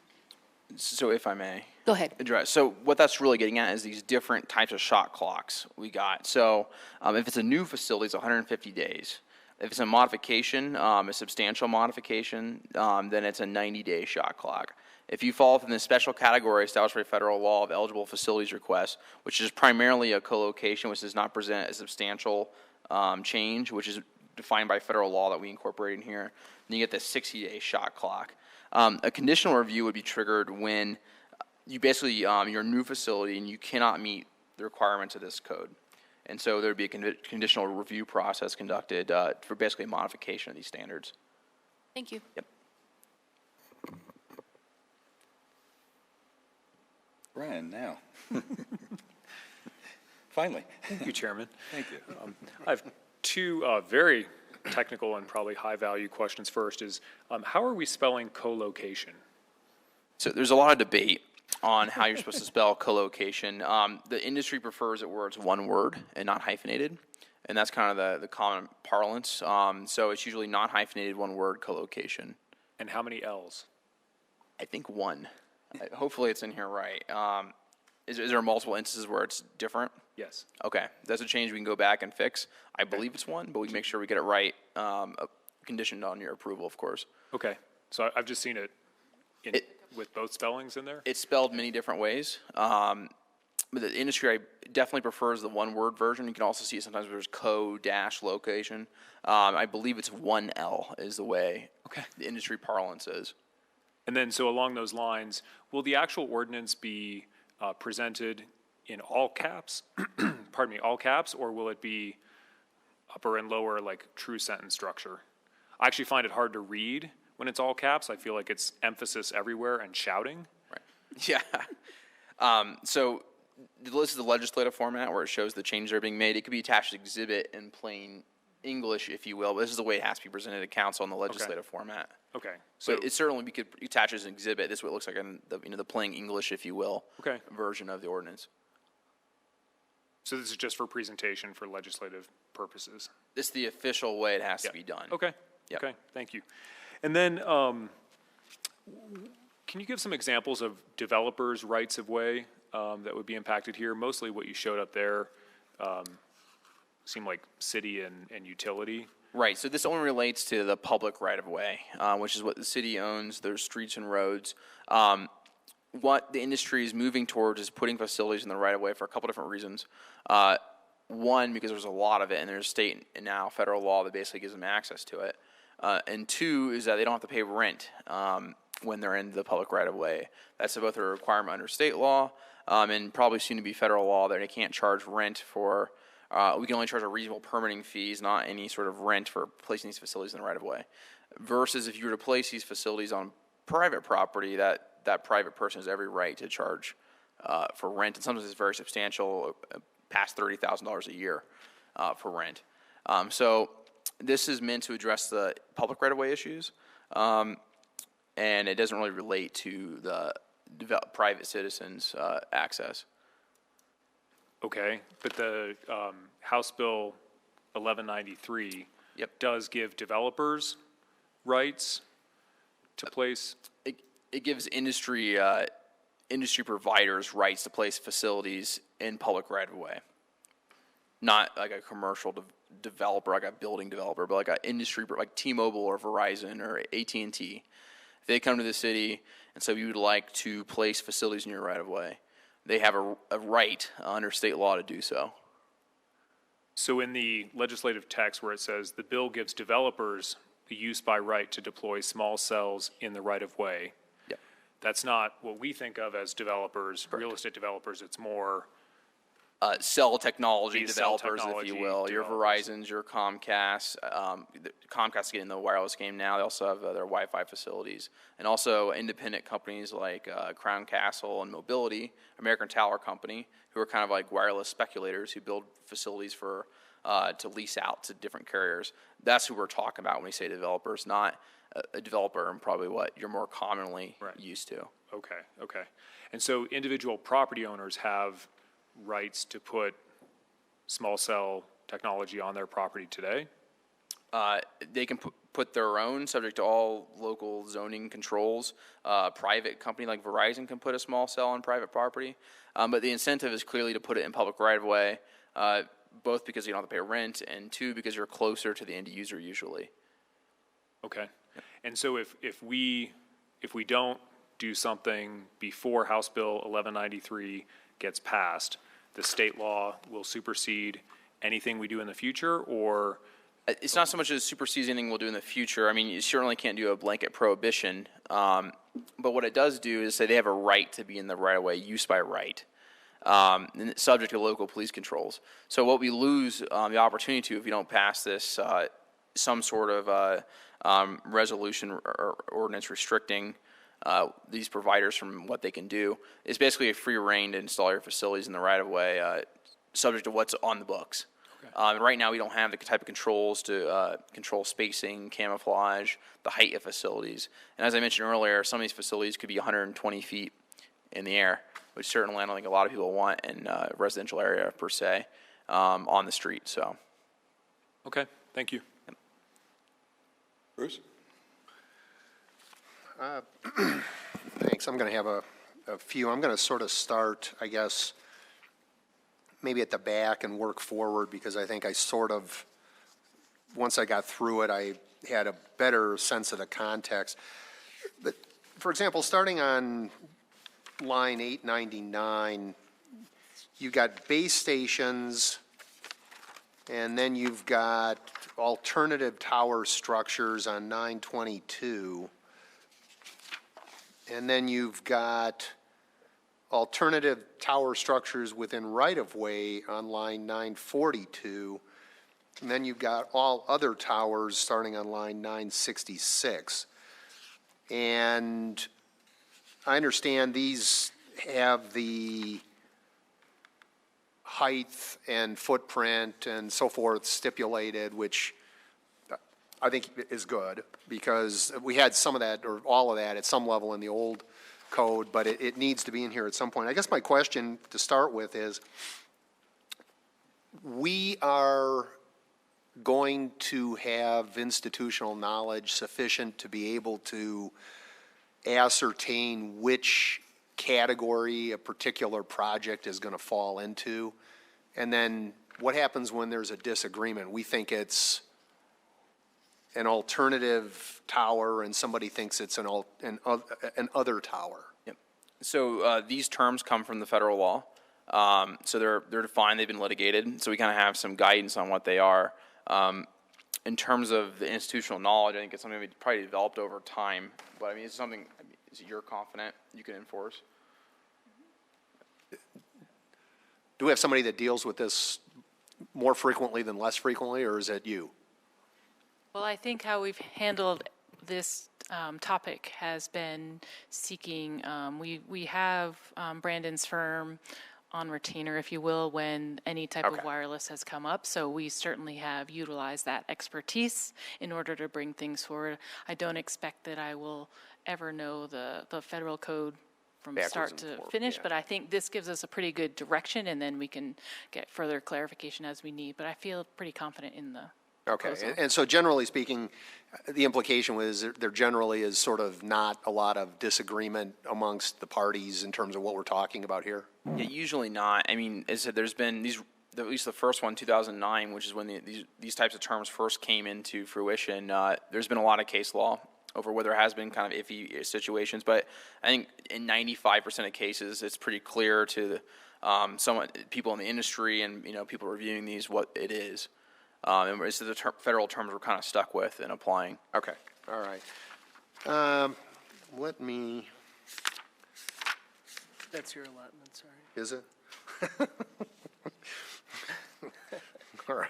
So if I may. Go ahead. Address. So what that's really getting at is these different types of shot clocks we got. So if it's a new facility, it's 150 days. If it's a modification, a substantial modification, then it's a 90-day shot clock. If you fall within the special category established by federal law of eligible facilities requests, which is primarily a co-location, which does not present a substantial change, which is defined by federal law that we incorporate in here, then you get the 60-day shot clock. A conditional review would be triggered when you basically, you're a new facility and you cannot meet the requirements of this code. And so there would be a conditional review process conducted for basically modification of these standards. Thank you. Yep. Brian, now. Finally. Thank you, Chairman. Thank you. I have two very technical and probably high-value questions. First is, how are we spelling co-location? So there's a lot of debate on how you're supposed to spell co-location. The industry prefers it where it's one word and not hyphenated, and that's kind of the common parlance. So it's usually not hyphenated, one word, co-location. And how many L's? I think one. Hopefully it's in here right. Is there multiple instances where it's different? Yes. Okay, that's a change we can go back and fix. I believe it's one, but we can make sure we get it right, conditioned on your approval, of course. Okay, so I've just seen it with both spellings in there? It's spelled many different ways. But the industry definitely prefers the one-word version. You can also see it sometimes where there's co-location. I believe it's one L is the way the industry parlance is. And then, so along those lines, will the actual ordinance be presented in all caps, pardon me, all caps, or will it be upper and lower, like true sentence structure? I actually find it hard to read when it's all caps. I feel like it's emphasis everywhere and shouting. Right. Yeah. So this is the legislative format where it shows the changes that are being made. It could be attached to exhibit in plain English, if you will, but this is the way it has to be presented to council in the legislative format. Okay. So it certainly we could attach as an exhibit. This is what it looks like in the the plain English, if you will, version of the ordinance. So this is just for presentation for legislative purposes? This is the official way it has to Yeah. be done. Okay. Yep. Okay, thank you. And then, can you give some examples of developers' rights of way that would be impacted here? Mostly what you showed up there seemed like city and utility. Right, so this only relates to the public right-of-way, which is what the city owns, there's streets and roads. What the industry is moving towards is putting facilities in the right-of-way for a couple different reasons. One, because there's a lot of it, and there's state and now federal law that basically gives them access to it. And two is that they don't have to pay rent when they're in the public right-of-way. That's both a requirement under state law and probably soon to be federal law that they can't charge rent for. We can only charge a reasonable permitting fees, not any sort of rent for placing these facilities in the right-of-way. Versus if you were to place these facilities on private property, that private person has every right to charge for rent, and sometimes it's very substantial, past $30,000 a year for rent. So this is meant to address the public right-of-way issues, and it doesn't really relate to the private citizens' access. Okay, but the House Bill 1193 does give developers rights to place? It gives industry providers rights to place facilities in public right-of-way. Not like a commercial developer, like a building developer, but like an industry, like T-Mobile or Verizon or AT&T. If they come to the city and say, you would like to place facilities in your right-of-way, they have a right under state law to do so. So in the legislative text where it says the bill gives developers the use by right to deploy small cells in the right-of-way, that's not what we think of as developers, real estate developers. It's more cell technology These cell developers, if technology you will. Your developers. Verizons, your Comcast. Comcast getting the wireless game now. They also have their Wi-Fi facilities. And also independent companies like Crown Castle and Mobility, American Tower Company, who are kind of like wireless speculators who build facilities for to lease out to different carriers. That's who we're talking about when we say developers, not a developer and probably what you're more commonly used to. Okay, okay. And so individual property owners have rights to put small cell technology on their property today? They can put their own, subject to all local zoning controls. Private company like Verizon can put a small cell on private property. But the incentive is clearly to put it in public right-of-way, both because you don't have to pay rent, and two, because you're closer to the end user usually. Okay. And so if we don't do something before House Bill 1193 gets passed, the state law will supersede anything we do in the future, or? It's not so much as supersedes anything we'll do in the future. I mean, you certainly can't do a blanket prohibition. But what it does do is say they have a right to be in the right-of-way, use by right, and it's subject to local police controls. So what we lose the opportunity to if we don't pass this, some sort of resolution or ordinance restricting these providers from what they can do, is basically a free reign to install your facilities in the right-of-way, subject to what's on the books. Okay. Right now, we don't have the type of controls to control spacing, camouflage, the height of facilities. And as I mentioned earlier, some of these facilities could be 120 feet in the air, which certainly I don't think a lot of people want in a residential area per se, on the street. So, okay, thank you. Bruce? Thanks. I'm going to have a few. I'm going to sort of start, I guess, maybe at the back and work forward, because I think I sort of, once I got through it, I had a better sense of the context. But, for example, starting on line 899, you've got base stations, and then you've got alternative tower structures on 922. And then you've got alternative tower structures within right-of-way on line 942. And then you've got all other towers starting on line 966. And I understand these have the height and footprint and so forth stipulated, which I think is good, because we had some of that, or all of that, at some level in the old code, but it needs to be in here at some point. I guess my question to start with is, we are going to have institutional knowledge sufficient to be able to ascertain which category a particular project is going to fall into? And then what happens when there's a disagreement? We think it's an alternative tower and somebody thinks it's an other tower. Yep. So these terms come from the federal law. So they're defined, they've been litigated, so we kind of have some guidance on what they are. In terms of the institutional knowledge, I think it's something we probably developed over time, but I mean, it's something you're confident you can enforce. Do we have somebody that deals with this more frequently than less frequently, or is it you? Well, I think how we've handled this topic has been seeking, we have Brandon's firm on retainer, if you will, when any type of wireless has come up. So we certainly have utilized that expertise in order to bring things forward. I don't expect that I will ever know the federal code from start to finish, but I think this gives us a pretty good direction, and then we can get further clarification as we need. But I feel pretty confident in the Okay, and so generally speaking, the implication was there generally is sort of not a lot of disagreement amongst the parties in terms of what we're talking about here? Yeah, usually not. I mean, as I said, there's been these, at least the first one, 2009, which is when these types of terms first came into fruition. There's been a lot of case law over where there has been kind of iffy situations, but I think in 95% of cases, it's pretty clear to people in the industry and people reviewing these what it is. And it's the federal terms we're kind of stuck with and applying. Okay, all right. Let me, That's your allotment, sorry. is it? All right.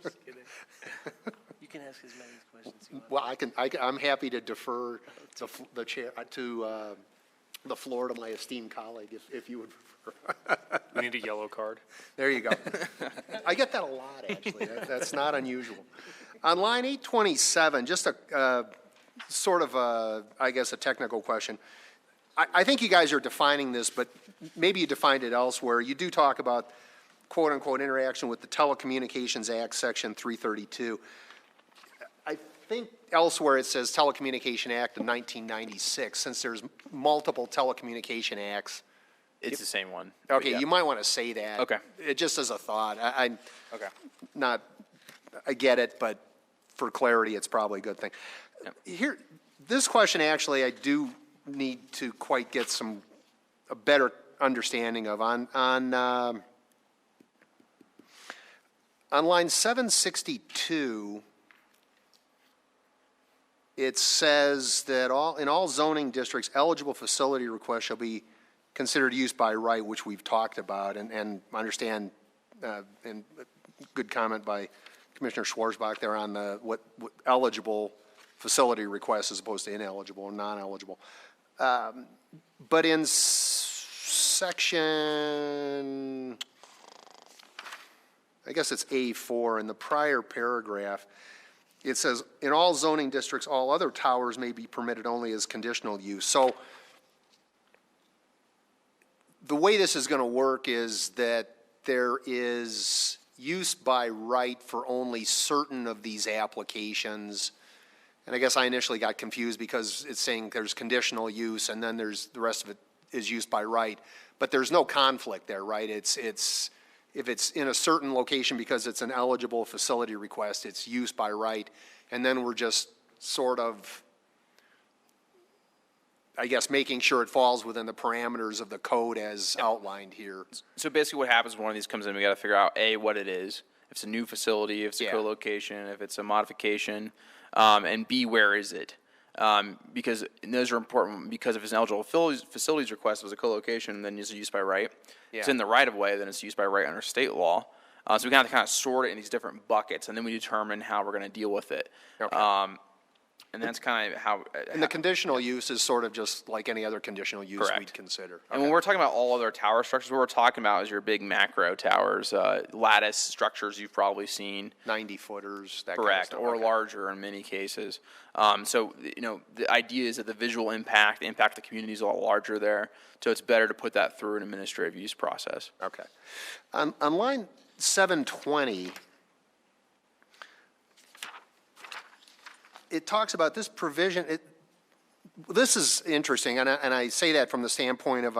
Just kidding. You can ask as many questions you want. Well, I'm happy to defer the chair to the floor to my esteemed colleague, if you would prefer. We need a yellow card. There you go. I get that a lot, actually. That's not unusual. On line 827, just a sort of I guess, a technical question. I think you guys are defining this, but maybe you defined it elsewhere. You do talk about quote-unquote interaction with the Telecommunications Act, Section 332. I think elsewhere it says Telecommunication Act of 1996. Since there's multiple telecommunication acts, It's the same one. okay, Yeah. you might want to say that. Okay. It just as a thought. Okay. I get it, but for clarity, it's probably a good thing. Yep. Here, this question actually, I do need to quite get a better understanding of. On line 762, it says that in all zoning districts, eligible facility requests shall be considered use by right, which we've talked about, and understand, and good comment by Commissioner Schwarzbach there on what eligible facility requests as opposed to ineligible or non-eligible. But in section, I guess it's A4 in the prior paragraph, it says, in all zoning districts, all other towers may be permitted only as conditional use. So the way this is going to work is that there is use by right for only certain of these applications. And I guess I initially got confused because it's saying there's conditional use and then there's the rest of it is use by right. But there's no conflict there, right? If it's in a certain location because it's an eligible facility request, it's use by right. And then we're just sort of, I guess, making sure it falls within the parameters of the code as outlined here. So basically what happens when one of these comes in, we got to figure out, A, what it is, if it's a new facility, if it's a co-location, if it's a modification, and B, where is it? Because those are important, because if it's an eligible facilities request, if it's a co-location, then it's a use by right. If it's in the right-of-way, then it's use by right under state law. So we have to kind of sort it in these different buckets, and then we determine how we're going to deal with it. Okay. And that's kind of how. And the conditional use is sort of just like any other conditional use we'd consider. Okay. And when we're talking about all other tower structures, what we're talking about is your big macro towers, lattice structures you've probably seen. 90-footers, that Correct, kind of stuff. or larger in many cases. So, the idea is that the visual impact of the community is a lot larger there, so it's better to put that through an administrative use process. Okay. On line 720, it talks about this provision, this is interesting, and I say that from the standpoint of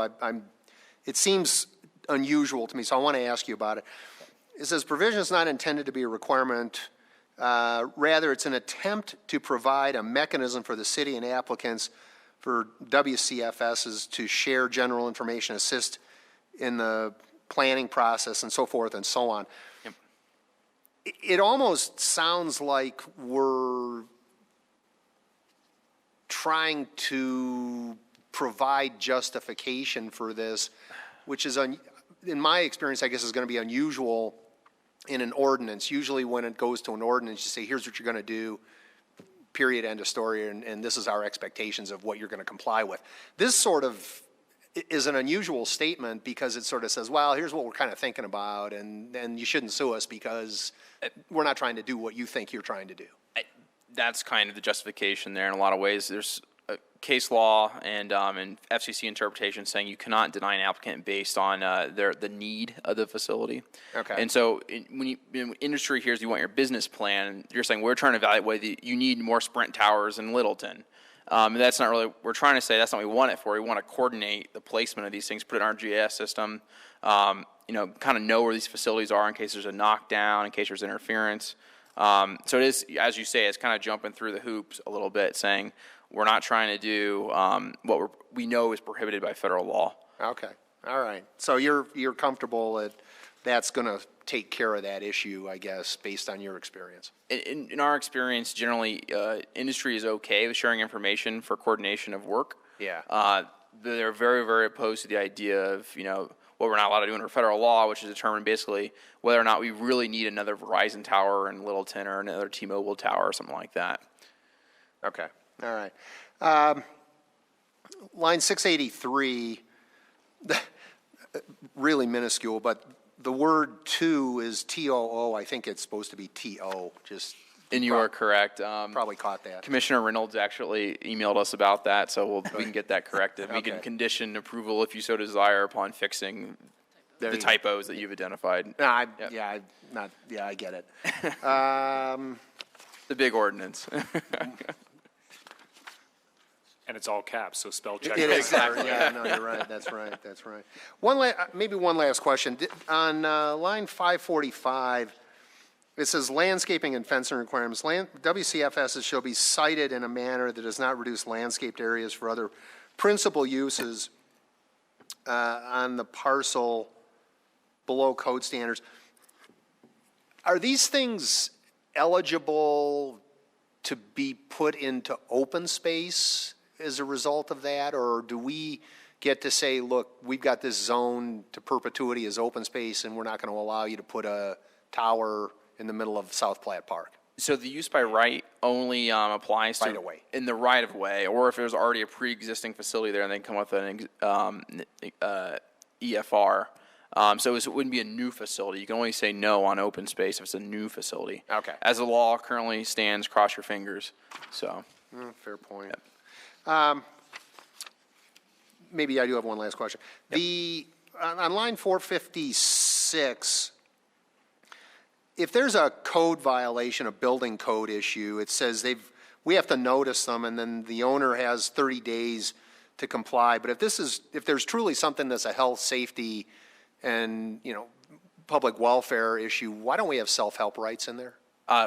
it seems unusual to me, so I want to ask you about it. It says provision is not intended to be a requirement. Rather, it's an attempt to provide a mechanism for the city and applicants for WCFSs to share general information, assist in the planning process, and so forth and so on. Yep. It almost sounds like we're trying to provide justification for this, which is, in my experience, I guess is going to be unusual in an ordinance. Usually when it goes to an ordinance, you say, here's what you're going to do, period, end of story, and this is our expectations of what you're going to comply with. This sort of is an unusual statement because it sort of says, well, here's what we're kind of thinking about, and you shouldn't sue us because we're not trying to do what you think you're trying to do. That's kind of the justification there in a lot of ways. There's a case law and FCC interpretation saying you cannot deny an applicant based on the need of the facility. Okay. And so when industry hears you want your business plan, you're saying we're trying to evaluate you need more Sprint towers in Littleton. That's not really, we're trying to say that's not what we want it for. We want to coordinate the placement of these things, put it in our GIS system, kind of know where these facilities are in case there's a knockdown, in case there's interference. So it is, as you say, it's kind of jumping through the hoops a little bit, saying we're not trying to do what we know is prohibited by federal law. Okay, all right. So you're comfortable that that's going to take care of that issue, I guess, based on your experience? In our experience, generally, industry is okay with sharing information for coordination of work. Yeah. They're very, very opposed to the idea of, what we're not allowed to do under federal law, which is determine basically whether or not we really need another Verizon tower in Littleton or another T-Mobile tower or something like that. Okay, all right. Line 683, really minuscule, but the word "to" is T-O-O. I think it's supposed to be T-O, just. And you are correct. Probably caught that. Commissioner Reynolds actually emailed us about that, so we can get that corrected. We can Okay. condition approval if you so desire upon fixing the typos that you've identified. No, I get it. The big ordinance. And it's all caps, so spell check. It is, yeah, no, you're right, that's right. Maybe one last question. On line 545, it says landscaping and fencing requirements. WCFSs shall be sited in a manner that does not reduce landscaped areas for other principal uses on the parcel below code standards. Are these things eligible to be put into open space as a result of that? Or do we get to say, look, we've got this zone to perpetuity as open space and we're not going to allow you to put a tower in the middle of South Platte Park? So the use by right only applies to Right of way. in the right of way, or if there's already a pre-existing facility there and they come with an EFR. So it wouldn't be a new facility. You can only say no on open space if it's a new facility. Okay. As the law currently stands, cross your fingers. So. Fair point. Maybe I do have one last question. Yep. On line 456, if there's a code violation, a building code issue, it says we have to notice them, and then the owner has 30 days to comply. But if there's truly something that's a health, safety, and public welfare issue, why don't we have self-help rights in there?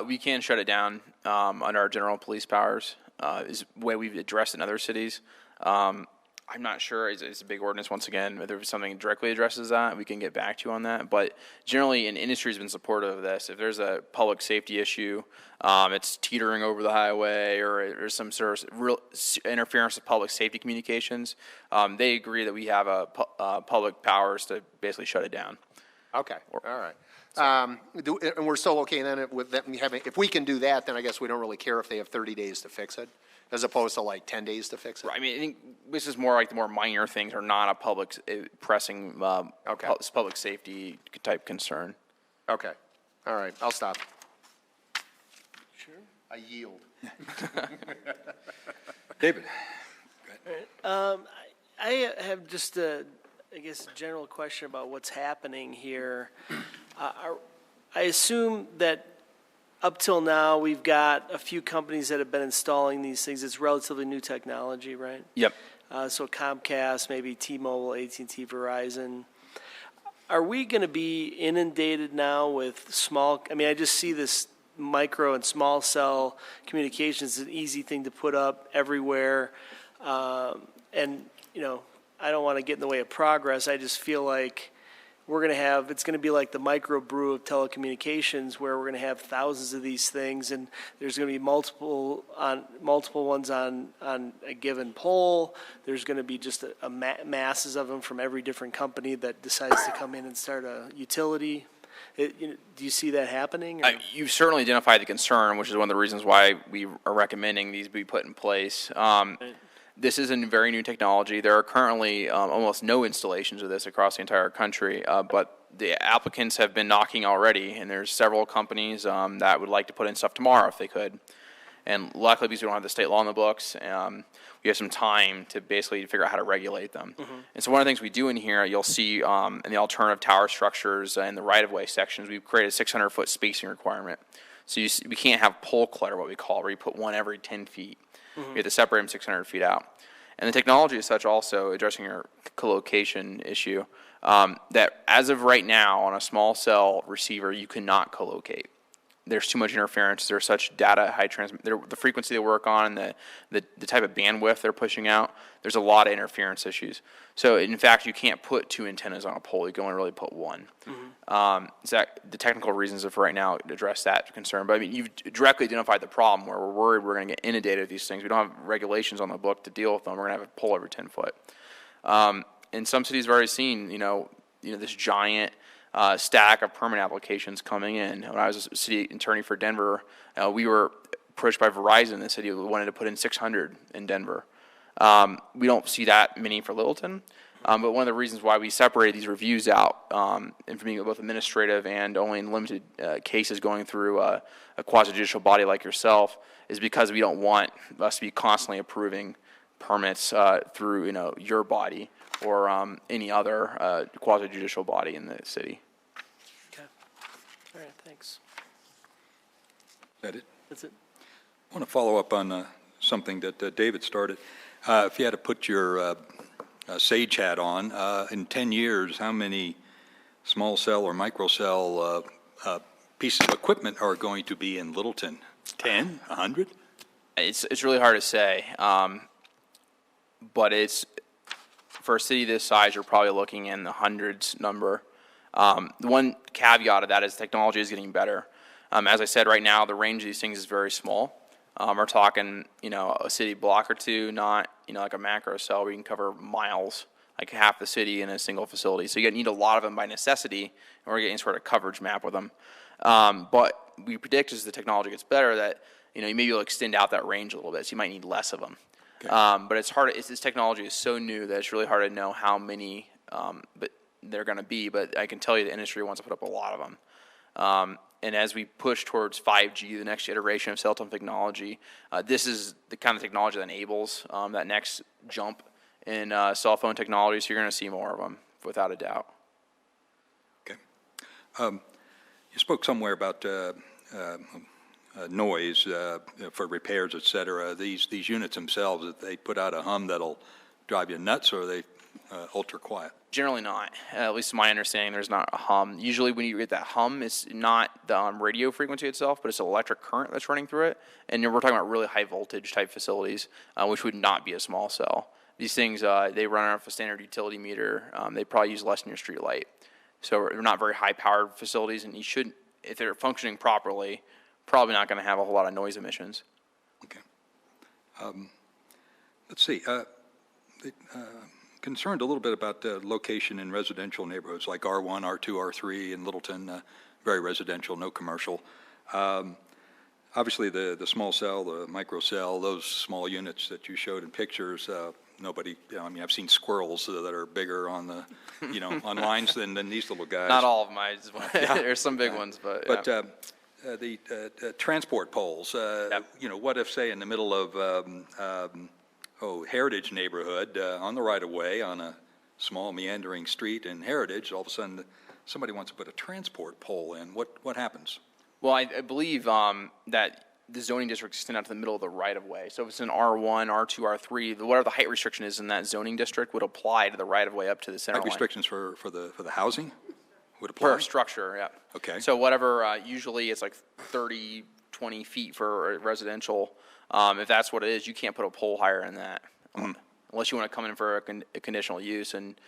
We can shut it down under our general police powers. Is the way we've addressed in other cities. I'm not sure. It's a big ordinance once again. If there's something that directly addresses that, we can get back to you on that. But generally, industry has been supportive of this. If there's a public safety issue, it's teetering over the highway, or there's some sort of real interference with public safety communications, they agree that we have public powers to basically shut it down. Okay, all right. And we're still okay then with that having, if we can do that, then I guess we don't really care if they have 30 days to fix it, as opposed to like 10 days to fix it? Right. I mean, I think this is more like the more minor things, are not a public pressing public safety type concern. Okay, all right, I'll stop. Sure. I yield. David? I have just a general question about what's happening here. I assume that up till now, we've got a few companies that have been installing these things. It's relatively new technology, right? Yep. So Comcast, maybe T-Mobile, AT&T, Verizon. Are we going to be inundated now with small, I mean, I just see this micro and small cell communications is an easy thing to put up everywhere. And, you know, I don't want to get in the way of progress. I just feel like we're going to have, it's going to be like the microbrew of telecommunications where we're going to have thousands of these things and there's going to be multiple ones on a given pole. There's going to be just masses of them from every different company that decides to come in and start a utility. Do you see that happening? You've certainly identified the concern, which is one of the reasons why we are recommending these be put in place. This is a very new technology. There are currently almost no installations of this across the entire country, but the applicants have been knocking already, and there's several companies that would like to put in stuff tomorrow if they could. And luckily, because we don't have the state law in the books, we have some time to basically figure out how to regulate them. Mm-hmm. And so one of the things we do in here, you'll see in the alternative tower structures and the right-of-way sections, we've created a 600-foot spacing requirement. So we can't have pole clutter, what we call, where you put one every 10 feet. Mm-hmm. We have to separate them 600 feet out. And the technology is such also, addressing your co-location issue, that as of right now, on a small cell receiver, you cannot co-locate. There's too much interference. There's such data high the frequency they work on, and the type of bandwidth they're pushing out. There's a lot of interference issues. So in fact, you can't put two antennas on a pole. You can only really put one. Mm-hmm. So the technical reasons for right now address that concern. But I mean, you've directly identified the problem where we're worried we're going to get inundated with these things. We don't have regulations on the book to deal with them. We're going to have a pole every 10 foot. And some cities have already seen, this giant stack of permit applications coming in. When I was a city attorney for Denver, we were approached by Verizon. The city wanted to put in 600 in Denver. We don't see that many for Littleton, but one of the reasons why we separated these reviews out, and from being both administrative and only in limited cases going through a quasi-judicial body like yourself, is because we don't want us to be constantly approving permits through your body or any other quasi-judicial body in the city. Okay. All right, thanks. Is that it? That's it. I want to follow up on something that David started. If you had to put your sage hat on, in 10 years, how many small cell or micro cell pieces of equipment are going to be in Littleton? 10? 100? It's really hard to say, but it's for a city this size, you're probably looking in the hundreds number. The one caveat of that is technology is getting better. As I said, right now the range of these things is very small. We're talking, a city block or two, not, like a macro cell where you can cover miles, like half the city in a single facility. So you need a lot of them by necessity, and we're getting sort of coverage map with them. But we predict as the technology gets better that, you may be able to extend out that range a little bit, so you might need less of them. Okay. But it's hard. This technology is so new that it's really hard to know how many but they're going to be. But I can tell you the industry wants to put up a lot of them. And as we push towards 5G, the next iteration of cell phone technology, this is the kind of technology that enables that next jump in cell phone technology. So you're going to see more of them, without a doubt. Okay. You spoke somewhere about noise for repairs, et cetera. These units themselves, if they put out a hum that'll drive you nuts, or are they ultra quiet? Generally not. At least to my understanding, there's not a hum. Usually when you get that hum, it's not the radio frequency itself, but it's an electric current that's running through it. And we're talking about really high voltage type facilities, which would not be a small cell. These things, they run off a standard utility meter. They probably use less than your street light. So they're not very high powered facilities, and you should, if they're functioning properly, probably not going to have a whole lot of noise emissions. Okay. Let's see. Concerned a little bit about location in residential neighborhoods like R1, R2, R3 in Littleton, very residential, no commercial. Obviously, the small cell, the micro cell, those small units that you showed in pictures, nobody, I've seen squirrels that are bigger on the, on lines than these little guys. Not all of them. There's some big ones, but. But the transport poles, what if, say, in the middle of Heritage neighborhood on the right-of-way on a small meandering street in Heritage, all of a sudden somebody wants to put a transport pole in, what happens? Well, I believe that the zoning districts extend out to the middle of the right-of-way. So if it's an R1, R2, R3, whatever the height restriction is in that zoning district would apply to the right-of-way up to the center Height line. restrictions for the housing would apply? Per structure, yeah. Okay. So whatever, usually it's like 30, 20 feet for residential. If that's what it is, you can't put a pole higher than that. Unless you want to come in for a conditional use, and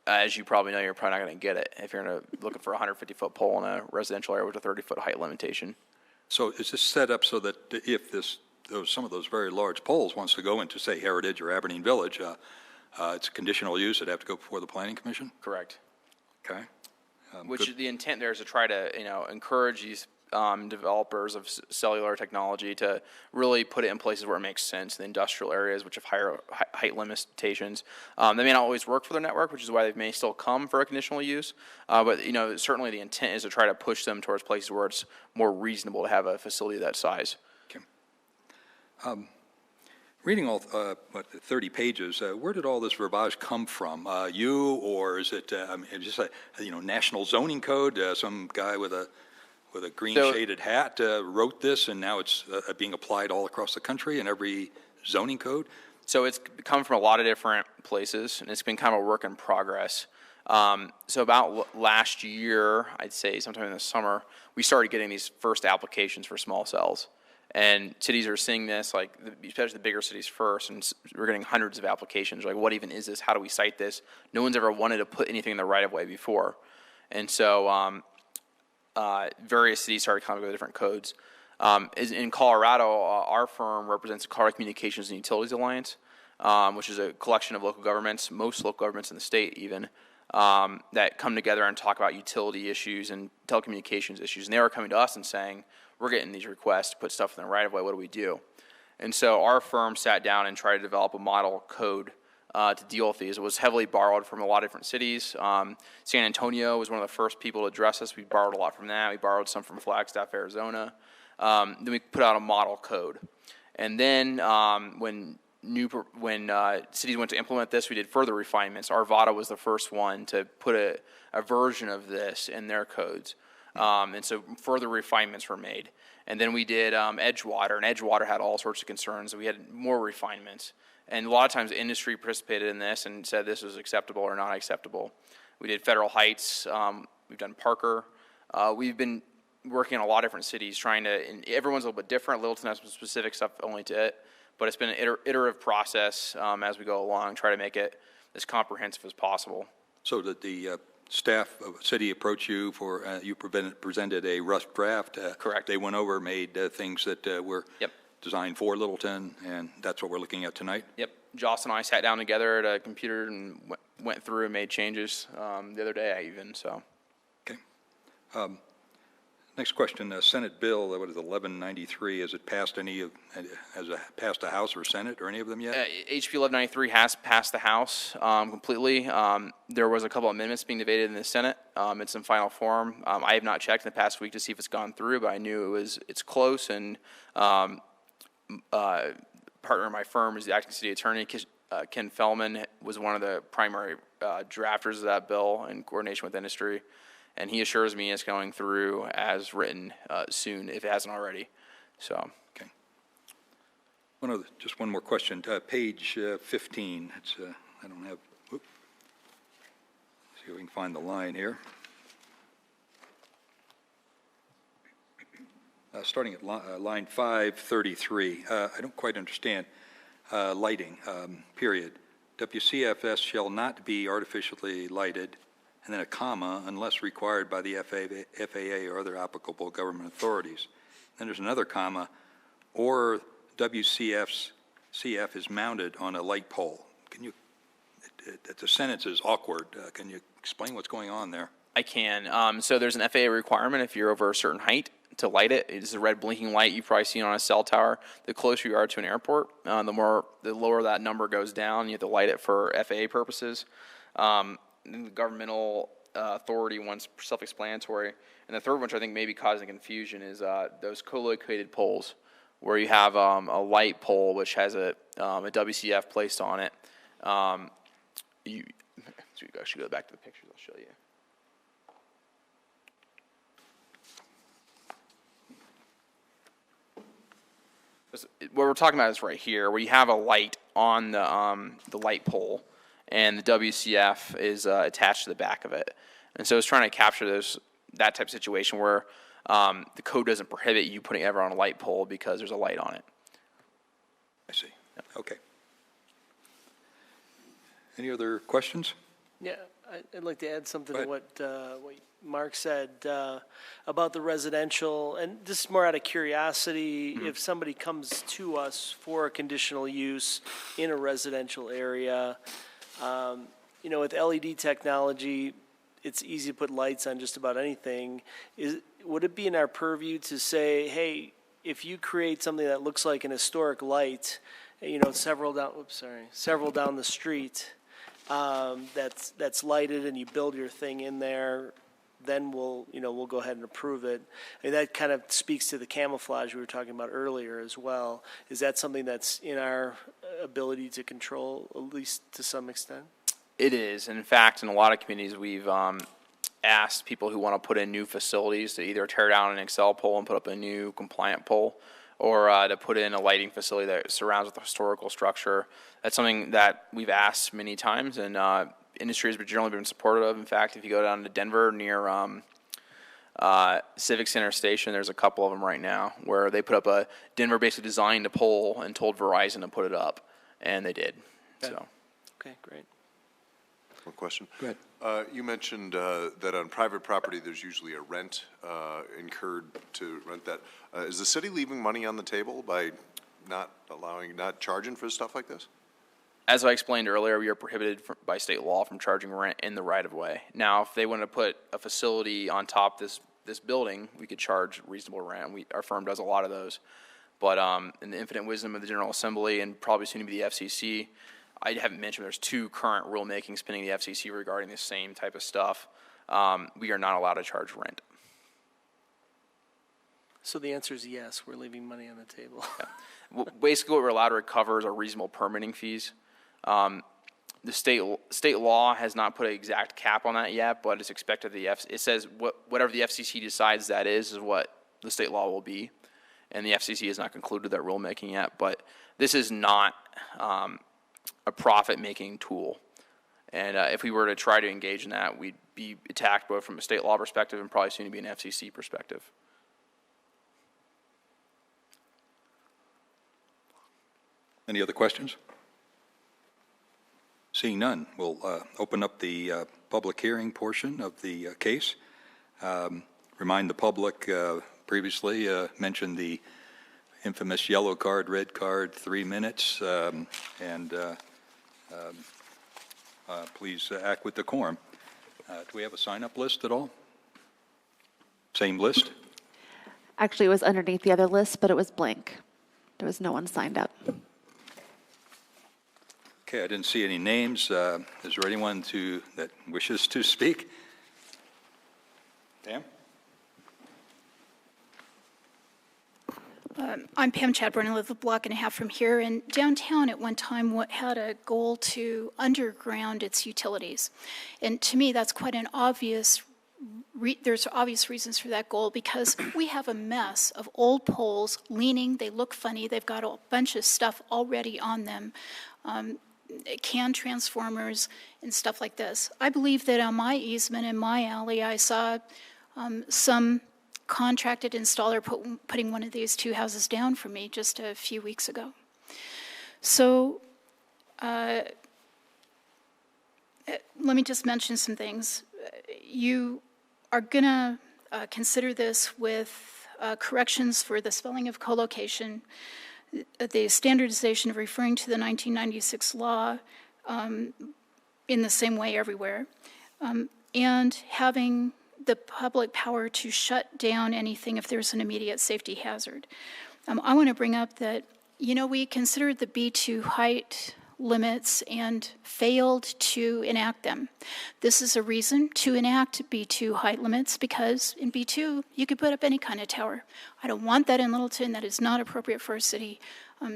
as you probably know, you're probably not going to get it if you're looking for a 150-foot pole in a residential area with a 30-foot height limitation. So is this set up so that if some of those very large poles wants to go into, say, Heritage or Aberdeen Village, it's a conditional use, it'd have to go before the Planning Commission? Correct. Okay. Which the intent there is to try to, encourage these developers of cellular technology to really put it in places where it makes sense, the industrial areas which have higher height limitations. They may not always work for their network, which is why they may still come for a conditional use. But certainly the intent is to try to push them towards places where it's more reasonable to have a facility that size. Okay. Reading all 30 pages, where did all this verbiage come from? You, or is it just a national zoning code? Some guy with a green shaded hat wrote this, and now it's being applied all across the country in every zoning code? So it's come from a lot of different places, and it's been kind of a work in progress. So about last year, I'd say sometime in the summer, we started getting these first applications for small cells. And cities are seeing this, especially the bigger cities first, and we're getting hundreds of applications. Like, what even is this? How do we cite this? No one's ever wanted to put anything in the right-of-way before. And so various cities started coming up with different codes. In Colorado, our firm represents the Colorado Communications and Utilities Alliance, which is a collection of local governments, most local governments in the state even, that come together and talk about utility issues and telecommunications issues. And they were coming to us and saying, we're getting these requests to put stuff in the right-of-way, what do we do? And so our firm sat down and tried to develop a model code to deal with these. It was heavily borrowed from a lot of different cities. San Antonio was one of the first people to address this. We borrowed a lot from that. We borrowed some from Flagstaff, Arizona. Then we put out a model code. And then when cities went to implement this, we did further refinements. Arvada was the first one to put a version of this in their codes. And so further refinements were made. And then we did Edgewater, and Edgewater had all sorts of concerns. We had more refinements. And a lot of times the industry participated in this and said this was acceptable or not acceptable. We did Federal Heights. We've done Parker. We've been working in a lot of different cities trying to, and everyone's a little bit different. Littleton has some specific stuff only to it. But it's been an iterative process as we go along, try to make it as comprehensive as possible. So did the staff of the city approach you for, you presented a rough draft? Correct. They went over, made things that were designed for Littleton, and that's what we're looking at tonight? Yep. Joss and I sat down together at a computer and went through and made changes the other day even, so. Okay. Next question, Senate Bill, what is it, 1193, has it passed passed the House or Senate or any of them yet? HB 1193 has passed the House completely. There was a couple amendments being debated in the Senate. It's in final form. I have not checked in the past week to see if it's gone through, but I knew it's close, and partner in my firm is the acting city attorney. Ken Fellman was one of the primary drafters of that bill in coordination with industry. And he assures me it's going through as written soon, if it hasn't already. So, okay. Just one more question. Page 15. It's I don't have. Whoop. See if we can find the line here. Starting at line 533. I don't quite understand lighting. Period. WCFS shall not be artificially lighted. And then a comma, unless required by the FAA or other applicable government authorities. Then there's another comma, or WCF is mounted on a light pole. Can you, the sentence is awkward. Can you explain what's going on there? I can. So there's an FAA requirement if you're over a certain height to light it. It's a red blinking light you've probably seen on a cell tower. The closer you are to an airport, the lower that number goes down. You have to light it for FAA purposes. The governmental authority one's self-explanatory. And the third one, which I think may be causing confusion, is those co-located poles, where you have a light pole which has a WCF placed on it. So you actually go back to the pictures I'll show you. What we're talking about is right here, where you have a light on the light pole, and the WCF is attached to the back of it. And so it's trying to capture that type of situation where the code doesn't prohibit you putting ever on a light pole because there's a light on it. I see. Okay. Any other questions? Yeah, I'd like to add something to what Mark said about the residential, and this is more out of curiosity. If somebody comes to us for a conditional use in a residential area, with LED technology, it's easy to put lights on just about anything. Would it be in our purview to say, hey, if you create something that looks like an historic light, several down the street, that's lighted, and you build your thing in there, then we'll go ahead and approve it. And that kind of speaks to the camouflage we were talking about earlier as well. Is that something that's in our ability to control, at least to some extent? It is. And in fact, in a lot of communities, we've asked people who want to put in new facilities to either tear down an Excel pole and put up a new compliant pole, or to put in a lighting facility that surrounds the historical structure. That's something that we've asked many times, and industry has generally been supportive of. In fact, if you go down to Denver near Civic Center Station, there's a couple of them right now where they put up Denver basically designed a pole and told Verizon to put it up, and they did. Okay. So. Okay, great. One question. Go ahead. You mentioned that on private property, there's usually a rent incurred to rent that. Is the city leaving money on the table by not charging for stuff like this? As I explained earlier, we are prohibited by state law from charging rent in the right-of-way. Now, if they want to put a facility on top of this building, we could charge reasonable rent. Our firm does a lot of those. But in the infinite wisdom of the General Assembly and probably soon to be the FCC, I haven't mentioned there's 2 current rulemakings pending the FCC regarding the same type of stuff. We are not allowed to charge rent. So the answer is yes, we're leaving money on the table. Yeah. Basically, what we're allowed to recover is our reasonable permitting fees. The state law has not put an exact cap on that yet, but it's expected it says whatever the FCC decides that is what the state law will be. And the FCC has not concluded that rulemaking yet, but this is not a profit-making tool. And if we were to try to engage in that, we'd be attacked both from a state law perspective and probably soon to be an FCC perspective. Any other questions? Seeing none, we'll open up the public hearing portion of the case. Remind the public, previously mentioned the infamous yellow card, red card, 3 minutes, and please act with decorum. Do we have a sign-up list at all? Same list? Actually, it was underneath the other list, but it was blank. There was no one signed up. Okay, I didn't see any names. Is there anyone that wishes to speak? Pam? I'm Pam Chadbourne. I live a block and a half from here. And downtown at one time had a goal to underground its utilities. And to me, that's quite an obvious there's obvious reasons for that goal, because we have a mess of old poles leaning. They look funny. They've got a bunch of stuff already on them. Can transformers and stuff like this. I believe that on my easement in my alley, I saw some contracted installer putting one of these 2 houses down for me just a few weeks ago. So let me just mention some things. You are going to consider this with corrections for the spelling of co-location, the standardization of referring to the 1996 law in the same way everywhere, and having the public power to shut down anything if there's an immediate safety hazard. I want to bring up that, we considered the B2 height limits and failed to enact them. This is a reason to enact B2 height limits, because in B2, you could put up any kind of tower. I don't want that in Littleton. That is not appropriate for a city.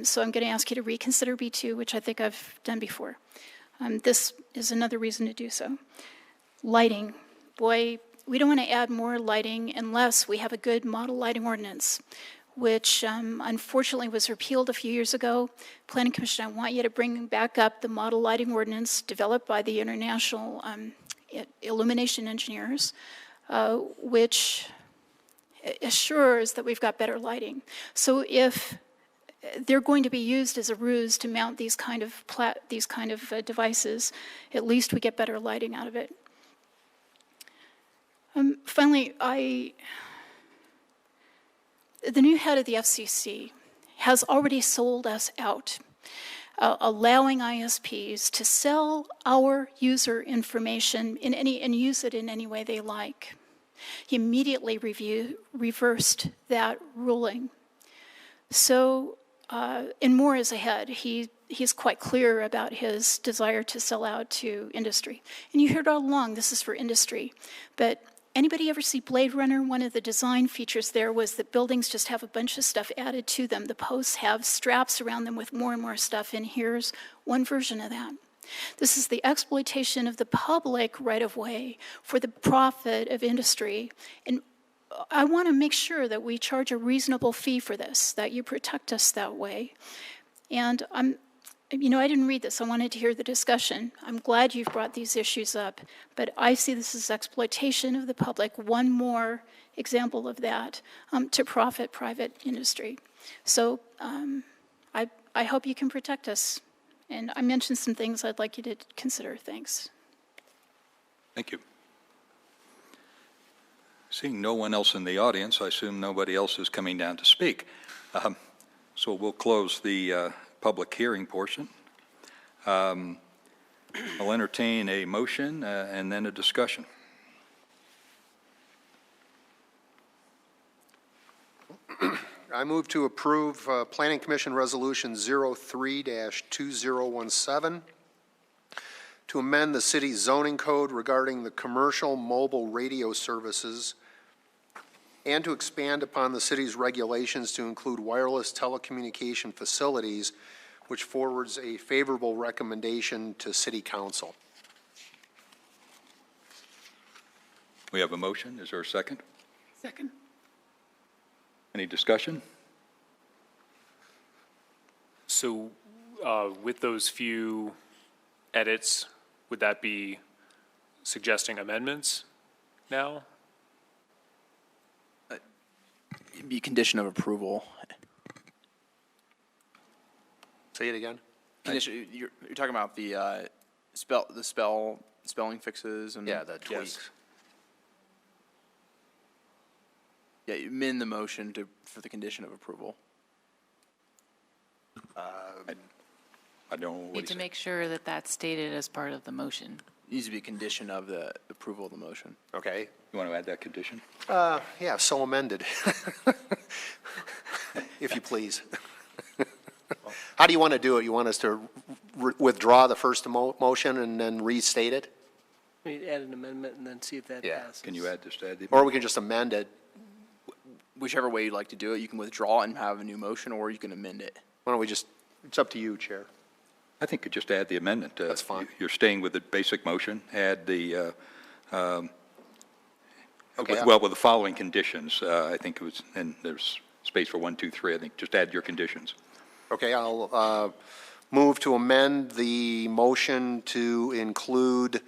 So I'm going to ask you to reconsider B2, which I think I've done before. This is another reason to do so. Lighting. Boy, we don't want to add more lighting unless we have a good model lighting ordinance. which unfortunately was repealed a few years ago. Planning Commission, I want you to bring back up the model lighting ordinance developed by the International Illumination Engineers, which assures that we've got better lighting. So if they're going to be used as a ruse to mount these kind of devices, at least we get better lighting out of it. Finally, the new head of the FCC has already sold us out, allowing ISPs to sell our user information and use it in any way they like. He immediately reversed that ruling. So, and more is ahead. He's quite clear about his desire to sell out to industry. And you heard all along, this is for industry. But anybody ever see Blade Runner? One of the design features there was that buildings just have a bunch of stuff added to them. The posts have straps around them with more and more stuff, and here's one version of that. This is the exploitation of the public right-of-way for the profit of industry. And I want to make sure that we charge a reasonable fee for this, that you protect us that way. And I didn't read this. I wanted to hear the discussion. I'm glad you've brought these issues up, but I see this as exploitation of the public, one more example of that, to profit private industry. So I hope you can protect us. And I mentioned some things I'd like you to consider. Thanks. Thank you. Seeing no one else in the audience, I assume nobody else is coming down to speak. So we'll close the public hearing portion. I'll entertain a motion and then a discussion. I move to approve Planning Commission Resolution 03-2017 to amend the city's zoning code regarding the commercial mobile radio services and to expand upon the city's regulations to include wireless telecommunication facilities, which forwards a favorable recommendation to City Council. We have a motion. Is there a second? Second. Any discussion? So with those few edits, would that be suggesting amendments now? It'd be a condition of approval. Say it again. Condition, you're talking about the spelling fixes and Yeah, the tweaks. Yes. Yeah, you amend the motion for the condition of approval. I don't know what Need he to said. make sure that that's stated as part of the motion. It needs to be a condition of the approval of the motion. Okay. You want to add that condition? Yeah, so amended. If you please. How do you want to do it? You want us to withdraw the first motion and then restate it? We add an amendment and then see if that Yeah. passes. Can you add this to add the? Or we can just amend it. Whichever way you'd like to do it, you can withdraw and have a new motion, or you can amend it. Why don't we just, it's up to you, Chair. I think you just add the amendment. That's fine. You're staying with the basic motion. Add the, Okay. with the following conditions. I think it was, and there's space for 1, 2, 3. I think just add your conditions. Okay, I'll move to amend the motion to include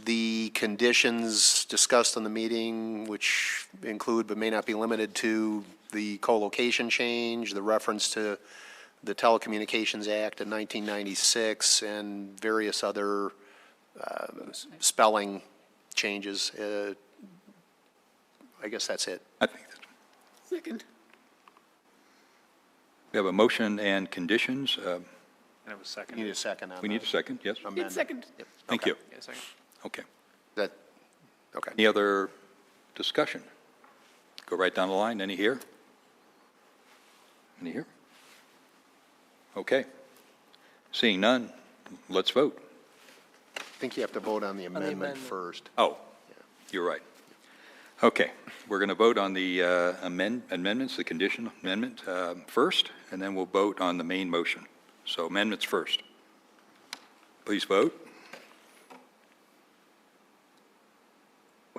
the conditions discussed in the meeting, which include but may not be limited to the co-location change, the reference to the Telecommunications Act of 1996, and various other spelling changes. I guess that's it. I think that's. Second. We have a motion and conditions. And it was second. You need a second on We need a second, yes? amendment. Second. Thank you. Yeah, second. Okay. That, okay. Any other discussion? Go right down the line. Any here? Any here? Okay. Seeing none, let's vote. I think you have to vote on the amendment amendment. first. Oh, you're right. Okay, we're going to vote on the amendments, the condition amendment first, and then we'll vote on the main motion. So amendments first. Please vote.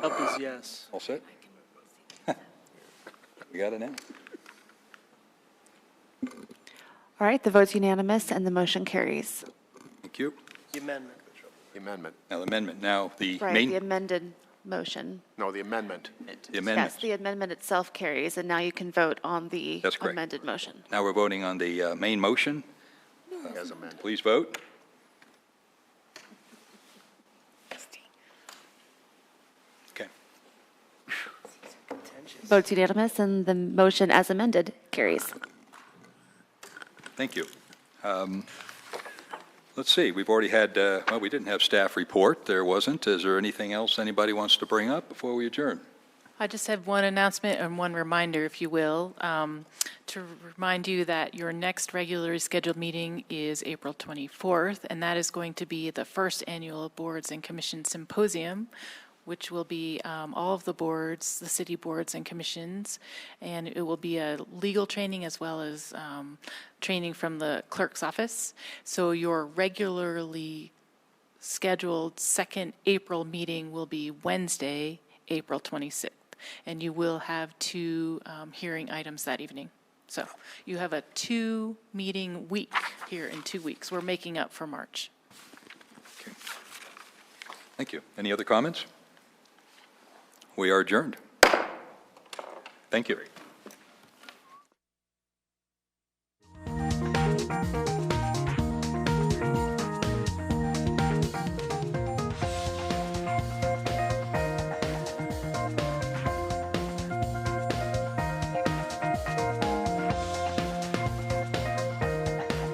Up is yes. All set? We got it now? All right, the vote's unanimous and the motion carries. Thank you. The amendment. The amendment. Now, the amendment, now the Right, main, the amended motion. No, the amendment. the amendment. Yes, the amendment itself carries, and now you can vote on the That's correct. amended motion. Now we're voting on the main motion. As amended. Please vote. Okay. Vote's unanimous and the motion as amended carries. Thank you. Let's see, we've already had, well, we didn't have staff report. There wasn't. Is there anything else anybody wants to bring up before we adjourn? I just have one announcement and one reminder, if you will, to remind you that your next regularly scheduled meeting is April 24th, and that is going to be the first annual Boards and Commissions Symposium, which will be all of the boards, the city boards and commissions, and it will be a legal training as well as training from the clerk's office. So your regularly scheduled second April meeting will be Wednesday, April 26th, and you will have two hearing items that evening. So you have a 2-meeting week here in 2 weeks. We're making up for March. Okay. Thank you. Any other comments? We are adjourned. Thank you.